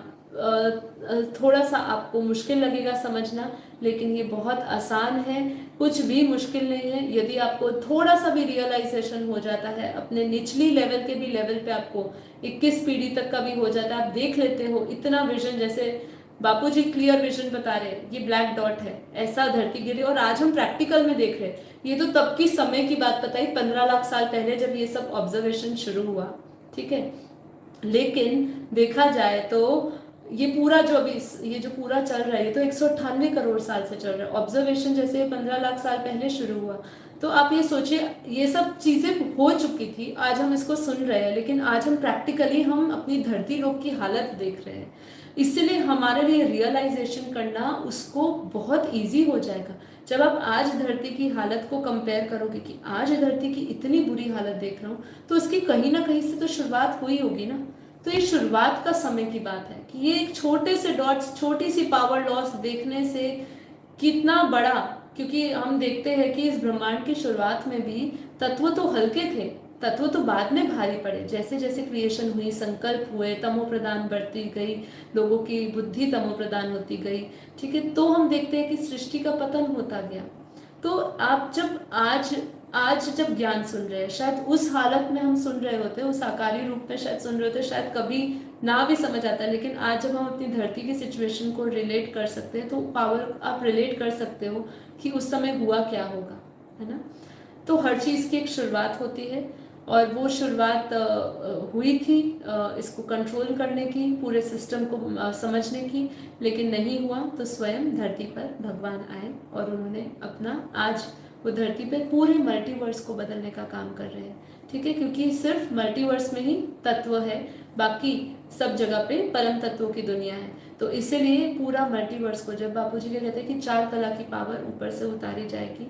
थोड़ा सा आपको मुश्किल लगेगा समझना, लेकिन ये बहुत आसान है, कुछ भी मुश्किल नहीं है। यदि आपको थोड़ा सा भी रियलाइजेशन हो जाता है, अपने निचली लेवल के भी लेवल पे आपको 21 पीढ़ी तक का भी हो जाता है, आप देख लेते हो इतना विजन, जैसे बापूजी क्लियर विजन बता रहे, ये ब्लैक डॉट है, ऐसा धरती गिरी, और आज हम प्रैक्टिकल में देख रहे। ये तो तब की समय की बात बताई, 15 लाख साल पहले जब ये सब ऑब्जर्वेशन शुरू हुआ, ठीक है। लेकिन देखा जाए तो ये पूरा जो अभी ये जो पूरा चल रहा है, ये तो 198 करोड़ साल से चल रहा है। ऑब्जर्वेशन जैसे 15 लाख साल पहले शुरू हुआ, तो आप ये सोचिए, ये सब चीजें हो चुकी थी, आज हम इसको सुन रहे हैं, लेकिन आज हम प्रैक्टिकली हम अपनी धरती लोक की हालत देख रहे हैं। इसलिए हमारे लिए रियलाइजेशन करना उसको बहुत इजी हो जाएगा जब आप आज धरती की हालत को कंपेयर करोगे कि आज धरती की इतनी बुरी हालत देख रहा हूँ, तो उसकी कहीं ना कहीं से तो शुरुआत हुई होगी ना। तो ये शुरुआत का समय की बात है कि ये एक छोटे से डॉट्स, छोटी सी पावर लॉस देखने से कितना बड़ा, क्योंकि हम देखते हैं कि इस ब्रह्मांड की शुरुआत में भी तत्व तो हल्के थे, तत्व तो बाद में भारी पड़े, जैसे जैसे क्रिएशन हुई, संकल्प हुए, तमो प्रदान बढ़ती गई, लोगों की बुद्धि तमो प्रदान होती गई, ठीक है। तो हम देखते हैं कि सृष्टि का पतन होता गया। तो आप जब आज जब ज्ञान सुन रहे हैं, शायद उस हालत में हम सुन रहे होते, उस आकारी रूप में शायद सुन रहे होते, शायद कभी ना भी समझ आता, लेकिन आज जब हम अपनी धरती की सिचुएशन को रिलेट कर सकते हैं, तो पावर आप रिलेट कर सकते हो कि उस समय हुआ क्या होगा, है ना। तो हर चीज़ की एक शुरुआत होती है, और वो शुरुआत हुई थी इसको कंट्रोल करने की, पूरे सिस्टम को समझने की, लेकिन नहीं हुआ। तो स्वयं धरती पर भगवान आए और उन्होंने अपना, आज वो धरती पे पूरे मल्टीवर्स को बदलने का काम कर रहे हैं, ठीक है, क्योंकि सिर्फ मल्टीवर्स में ही तत्व है, बाकी सब जगह पे परम तत्वों की दुनिया है। तो इसीलिए पूरा मल्टीवर्स को, जब बापूजी क्या कहते हैं कि 4 कला की पावर ऊपर से उतारी जाएगी,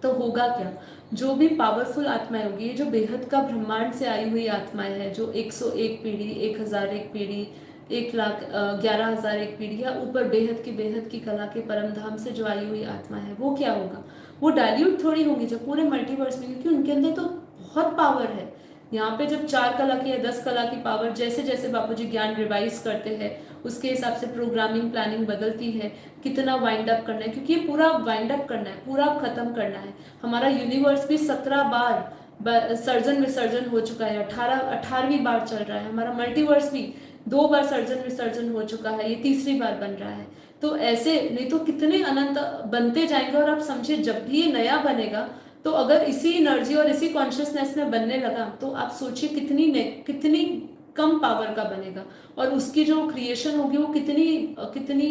तो होगा क्या, जो भी पावरफुल आत्माएं होगी, ये जो बेहद का ब्रह्मांड से आई हुई आत्माएं हैं, जो 101 पीढ़ी, 1001 पीढ़ी, 1,11,001 पीढ़ी, या ऊपर बेहद की कला के परम धाम से जो आई हुई आत्मा है, वो क्या होगा, वो डाइल्यूट थोड़ी होंगी जब पूरे मल्टीवर्स में, क्योंकि उनके अंदर तो बहुत पावर है। यहाँ पे जब 4 कला की या 10 कला की पावर, जैसे जैसे बापूजी ज्ञान रिवाइज करते हैं, उसके हिसाब से प्रोग्रामिंग प्लानिंग बदलती है, कितना वाइंड अप करना है, क्योंकि ये पूरा वाइंड अप करना है, पूरा खत्म करना है। हमारा यूनिवर्स भी 17 बार सर्जन विसर्जन हो चुका है, 18वीं बार चल रहा है। हमारा मल्टीवर्स भी 2 बार सर्जन विसर्जन हो चुका है, ये तीसरी बार बन रहा है। तो ऐसे नहीं तो कितने अनंत बनते जाएंगे। और आप समझिए, जब भी ये नया बनेगा, तो अगर इसी एनर्जी और इसी कॉन्शियसनेस में बनने लगा, तो आप सोचिए कितनी कम पावर का बनेगा, और उसकी जो क्रिएशन होगी वो कितनी कितनी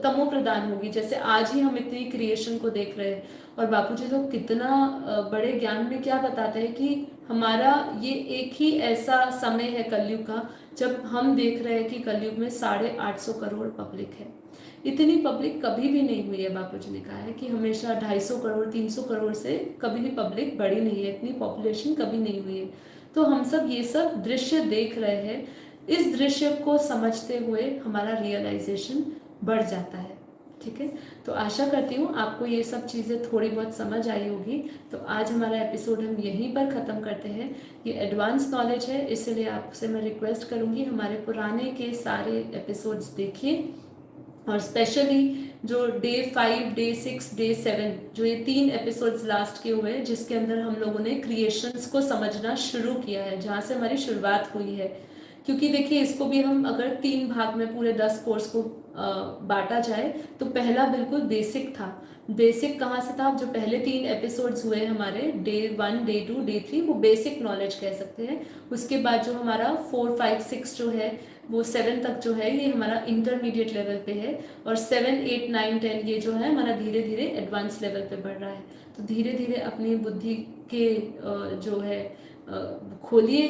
तमो प्रधान होगी। जैसे आज ही हम इतनी क्रिएशन को देख रहे हैं, और बापूजी तो कितना बड़े ज्ञान में क्या बताते हैं कि हमारा ये एक ही ऐसा समय है कलयुग का, जब हम देख रहे हैं कि कलयुग में 850 करोड़ पब्लिक है। इतनी पब्लिक कभी भी नहीं हुई है। बापूजी ने कहा है कि हमेशा 250 करोड़ 300 करोड़ से कभी भी पब्लिक बढ़ी नहीं है, इतनी पॉपुलेशन कभी नहीं हुई है। तो हम सब ये सब दृश्य देख रहे हैं। इस दृश्य को समझते हुए हमारा रियलाइजेशन बढ़ जाता है। ठीक है, तो आशा करती हूँ आपको ये सब चीज़ें थोड़ी बहुत समझ आई होगी। तो आज हमारा एपिसोड हम यहीं पर ख़त्म करते हैं। ये एडवांस नॉलेज है, इसलिए आपसे मैं रिक्वेस्ट करूँगी हमारे पुराने के सारे एपिसोड्स देखिए, और स्पेशली जो डे 5, डे 6, डे 7, जो ये 3 एपिसोड्स लास्ट के हुए हैं, जिसके अंदर हम लोगों ने क्रिएशंस को समझना शुरू किया है, जहाँ से हमारी शुरुआत हुई है। क्योंकि देखिए, इसको भी हम अगर 3 भाग में पूरे 10 कोर्स को बांटा जाए, तो पहला बिल्कुल बेसिक था। बेसिक कहाँ से था? जो पहले 3 एपिसोड्स हुए हमारे, डे 1, डे 2, डे 3, वो बेसिक नॉलेज कह सकते हैं। उसके बाद जो हमारा 4, 5, 6 जो है, वो 7 तक जो है, ये हमारा इंटरमीडिएट लेवल पे है, और 7, 8, 9, 10 ये जो है हमारा धीरे धीरे एडवांस लेवल पे बढ़ रहा है। तो धीरे धीरे अपनी बुद्धि के जो है खोलिए,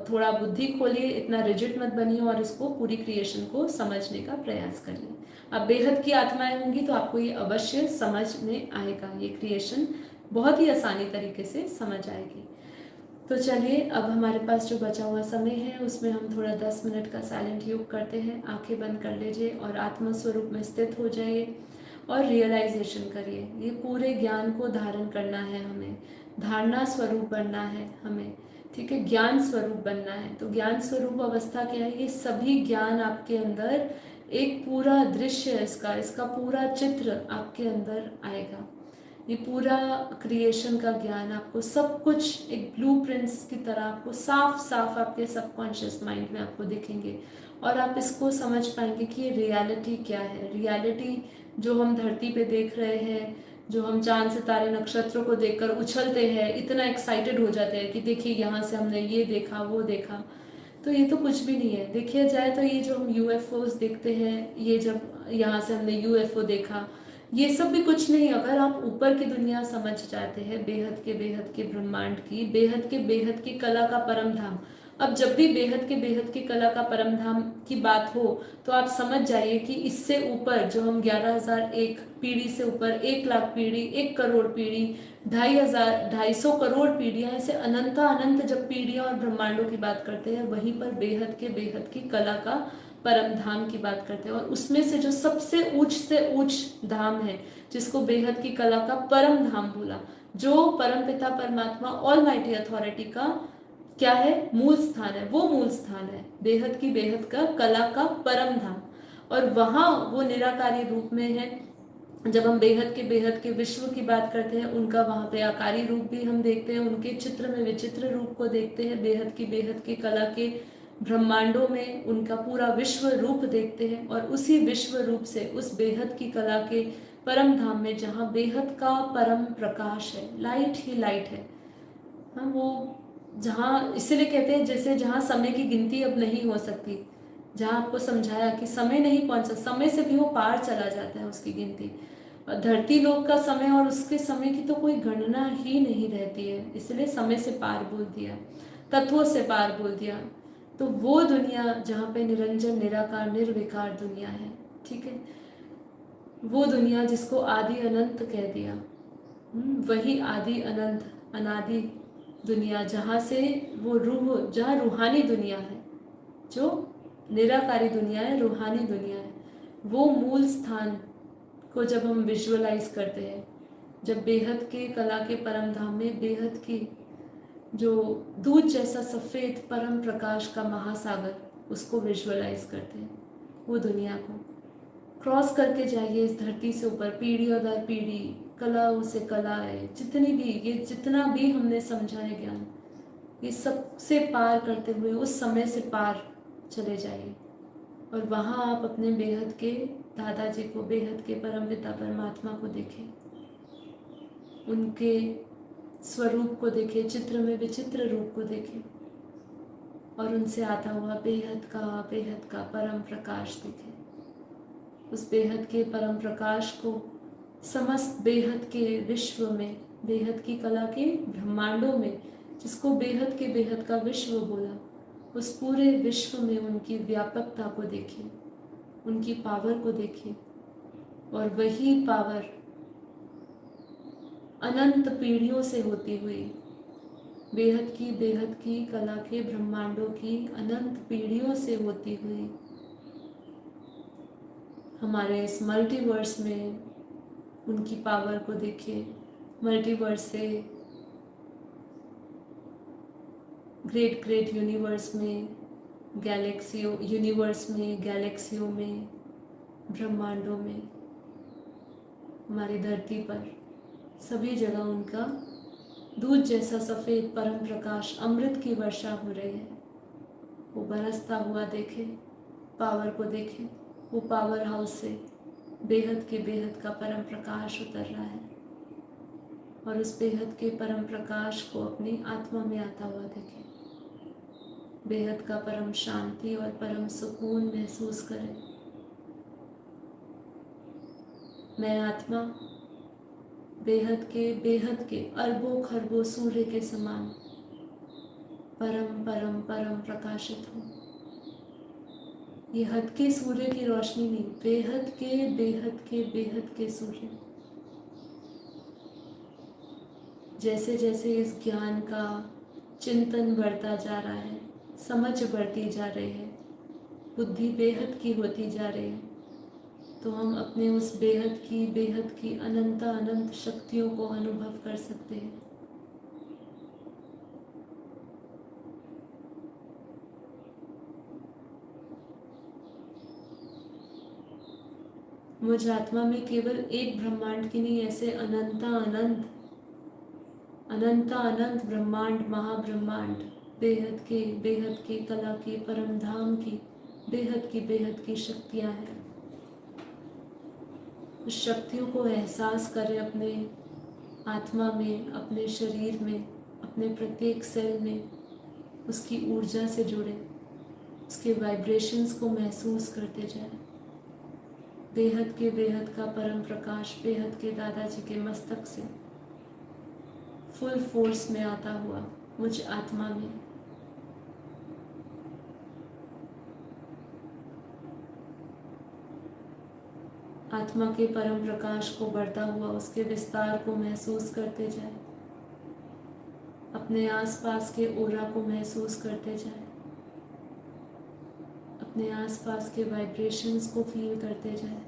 थोड़ा बुद्धि खोलिए, इतना रिजिड मत बनिए, और इसको पूरी क्रिएशन को समझने का प्रयास करिए। अब बेहद की आत्माएं होंगी तो आपको ये अवश्य समझ में आएगा, ये क्रिएशन बहुत ही आसानी तरीके से समझ आएगी। तो चलिए, अब हमारे पास जो बचा हुआ समय है उसमें हम थोड़ा 10 मिनट का साइलेंट योग करते हैं। आंखें बंद कर लीजिए और आत्मा स्वरूप में स्थित हो जाइए और रियलाइजेशन करिए। ये पूरे ज्ञान को धारण करना है हमें, धारणा स्वरूप बनना है हमें। ठीक है, ज्ञान स्वरूप बनना है। तो ज्ञान स्वरूप अवस्था क्या है? ये सभी ज्ञान आपके अंदर, एक पूरा दृश्य इसका पूरा चित्र आपके अंदर आएगा। ये पूरा क्रिएशन का ज्ञान आपको सब कुछ एक ब्लूप्रिंट्स की तरह आपको साफ साफ आपके सबकॉन्शियस माइंड में आपको दिखेंगे, और आप इसको समझ पाएंगे कि ये रियलिटी क्या है। रियलिटी जो हम धरती पे देख रहे हैं, जो हम चांद सितारे नक्षत्रों को देखकर उछलते हैं, इतना एक्साइटेड हो जाते हैं कि देखिए यहाँ से हमने ये देखा वो देखा, तो ये तो कुछ भी नहीं है। देखिए जाए तो ये जो हम यूएफओस देखते हैं, ये जब यहाँ से हमने यूएफओ देखा, ये सब भी कुछ नहीं। अगर आप ऊपर की दुनिया समझ जाते हैं, बेहद के ब्रह्मांड की, बेहद की कला का परम धाम। अब जब भी बेहद के कला का परम धाम की बात हो, तो आप समझ जाइए कि इससे ऊपर जो हम 11,001 पीढ़ी से ऊपर, 1,00,000 पीढ़ी, 1 करोड़ पीढ़ी, 2,500 करोड़ पीढ़ियां, ऐसे अनंत जब पीढ़ियां और ब्रह्मांडों की बात करते हैं, वहीं पर बेहद की कला का परम धाम की बात करते हैं। और उसमें से जो सबसे ऊंच धाम है, जिसको बेहद की कला का परम धाम बोला, जो परम पिता परमात्मा ऑल माइटी अथॉरिटी का क्या है? मूल स्थान है। वो मूल स्थान है बेहद का कला का परम धाम, और वहां वो निराकारी रूप में है। जब हम बेहद के विश्व की बात करते हैं, उनका वहां पे आकारी रूप भी हम देखते हैं, उनके चित्र में विचित्र रूप को देखते हैं। बेहद की कला के ब्रह्मांडों में उनका पूरा विश्व रूप देखते हैं, और उसी विश्व रूप से उस बेहद की कला के परम धाम में, जहाँ बेहद का परम प्रकाश है, लाइट ही लाइट है, हाँ, वो जहाँ इसलिए कहते हैं जैसे जहाँ समय की गिनती अब नहीं हो सकती, जहाँ आपको समझाया कि समय नहीं पहुंच सकता, समय से भी वो पार चला जाता है उसकी गिनती। और धरती लोक का समय और उसके समय की तो कोई गणना ही नहीं रहती है, इसलिए समय से पार बोल दिया, तत्वों से पार बोल दिया। तो वो दुनिया जहाँ पे निरंजन निराकार निर्विकार दुनिया है, ठीक है, वो दुनिया जिसको आदि अनंत कह दिया, वही आदि अनंत अनादि दुनिया, जहाँ से वो रूह, जहाँ रूहानी दुनिया है, जो निराकारी दुनिया है, रूहानी दुनिया है, वो मूल स्थान को जब हम विजुअलाइज करते हैं, जब बेहद के कला के परम धाम में बेहद की जो दूध जैसा सफ़ेद परम प्रकाश का महासागर, उसको विजुअलाइज करते हैं, वो दुनिया को क्रॉस करके जाइए इस धरती से ऊपर, पीढ़ी दर पीढ़ी, कलाओं से कलाएं, जितनी भी ये जितना भी हमने समझा है ज्ञान, ये सब से पार करते हुए उस समय से पार चले जाइए और वहाँ आप अपने बेहद के दादाजी को, बेहद के परमपिता परमात्मा को देखें, उनके स्वरूप को देखें, चित्र में विचित्र रूप को देखें और उनसे आता हुआ बेहद का परम प्रकाश देखें। उस बेहद के परम प्रकाश को समस्त बेहद के विश्व में, बेहद की कला के ब्रह्मांडों में, जिसको बेहद का विश्व बोला, उस पूरे विश्व में उनकी व्यापकता को देखिए, उनकी पावर को देखिए और वही पावर अनंत पीढ़ियों से होती हुई, बेहद की कला के ब्रह्मांडों की अनंत पीढ़ियों से होती हुई हमारे इस मल्टीवर्स में उनकी पावर को देखिए। मल्टीवर्स से ग्रेट यूनिवर्स में, गैलेक्सियों यूनिवर्स में, गैलेक्सियों में, ब्रह्मांडों में, हमारी धरती पर सभी जगह उनका दूध जैसा सफ़ेद परम प्रकाश, अमृत की वर्षा हो रही है। वो बरसता हुआ देखें, पावर को देखें, वो पावर हाउस से बेहद का परम प्रकाश उतर रहा है और उस बेहद के परम प्रकाश को अपनी आत्मा में आता हुआ देखें। बेहद का परम शांति और परम सुकून महसूस करें। मैं आत्मा बेहद के अरबों खरबों सूर्य के समान परम प्रकाशित हूँ। ये हद के सूर्य की रोशनी नहीं, बेहद के सूर्य। जैसे जैसे इस ज्ञान का चिंतन बढ़ता जा रहा है, समझ बढ़ती जा रही है, बुद्धि बेहद की होती जा रही है, तो हम अपने उस बेहद की अनंत शक्तियों को अनुभव कर सकते हैं। मुझ आत्मा में केवल एक ब्रह्मांड की नहीं, ऐसे अनंत ब्रह्मांड, महाब्रह्मांड, बेहद के कला के परम धाम की बेहद की शक्तियाँ हैं। उस शक्तियों को एहसास करें अपने आत्मा में, अपने शरीर में, अपने प्रत्येक सेल में, उसकी ऊर्जा से जुड़े, उसके वाइब्रेशंस को महसूस करते जाएं। बेहद का परम प्रकाश बेहद के दादाजी के मस्तक से फुल फोर्स में आता हुआ मुझ आत्मा में आत्मा के परम प्रकाश को बढ़ता हुआ, उसके विस्तार को महसूस करते जाए, अपने आसपास के ओरा को महसूस करते जाए, अपने आसपास के वाइब्रेशंस को फील करते जाए।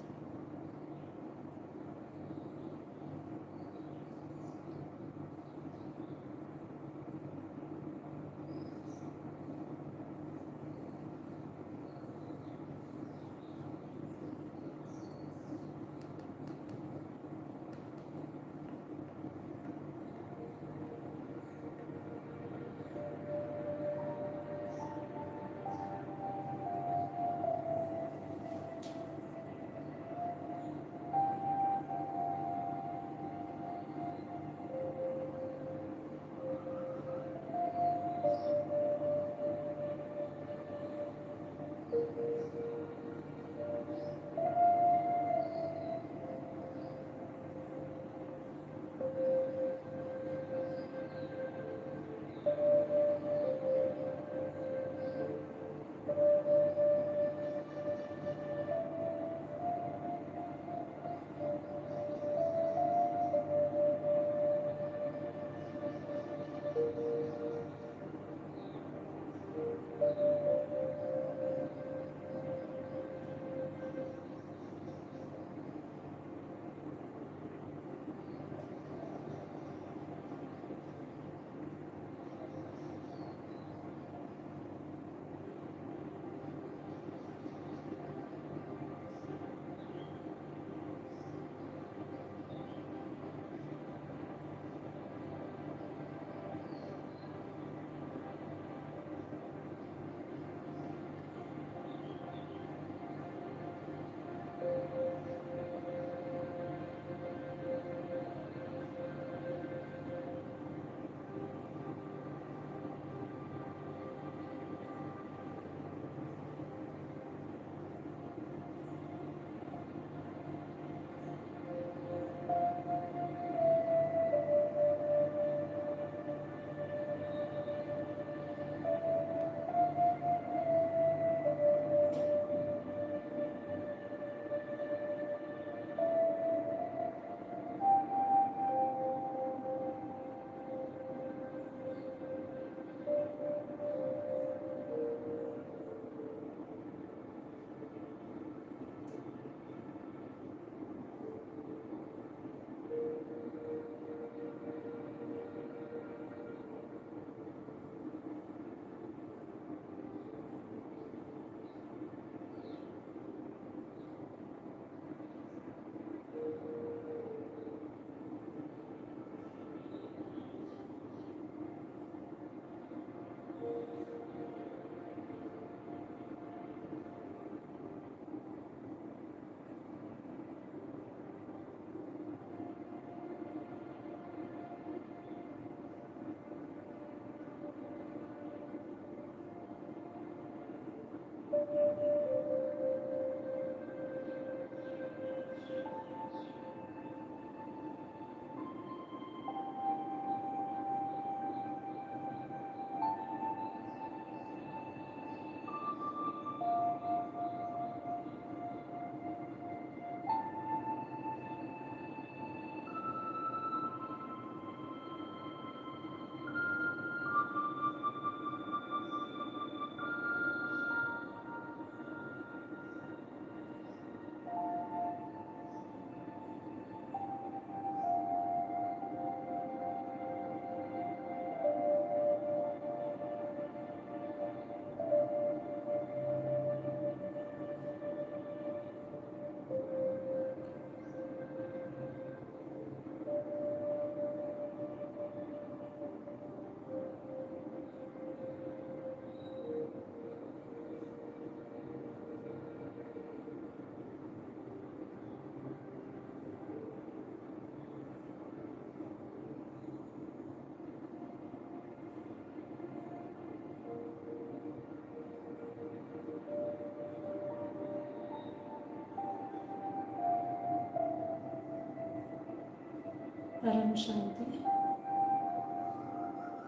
परम शांति।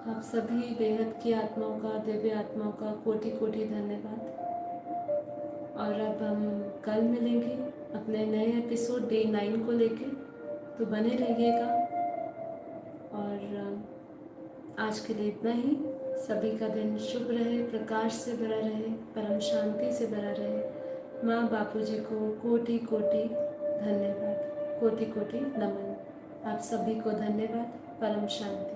आप सभी बेहद की आत्माओं का, दिव्य आत्माओं का कोटि कोटि धन्यवाद। और अब हम कल मिलेंगे अपने नए एपिसोड डे 9 को लेके, तो बने रहिएगा। और आज के लिए इतना ही। सभी का दिन शुभ रहे, प्रकाश से भरा रहे, परम शांति से भरा रहे। माँ बापू जी को कोटि कोटि धन्यवाद, कोटि कोटि नमन। आप सभी को धन्यवाद। परम शांति।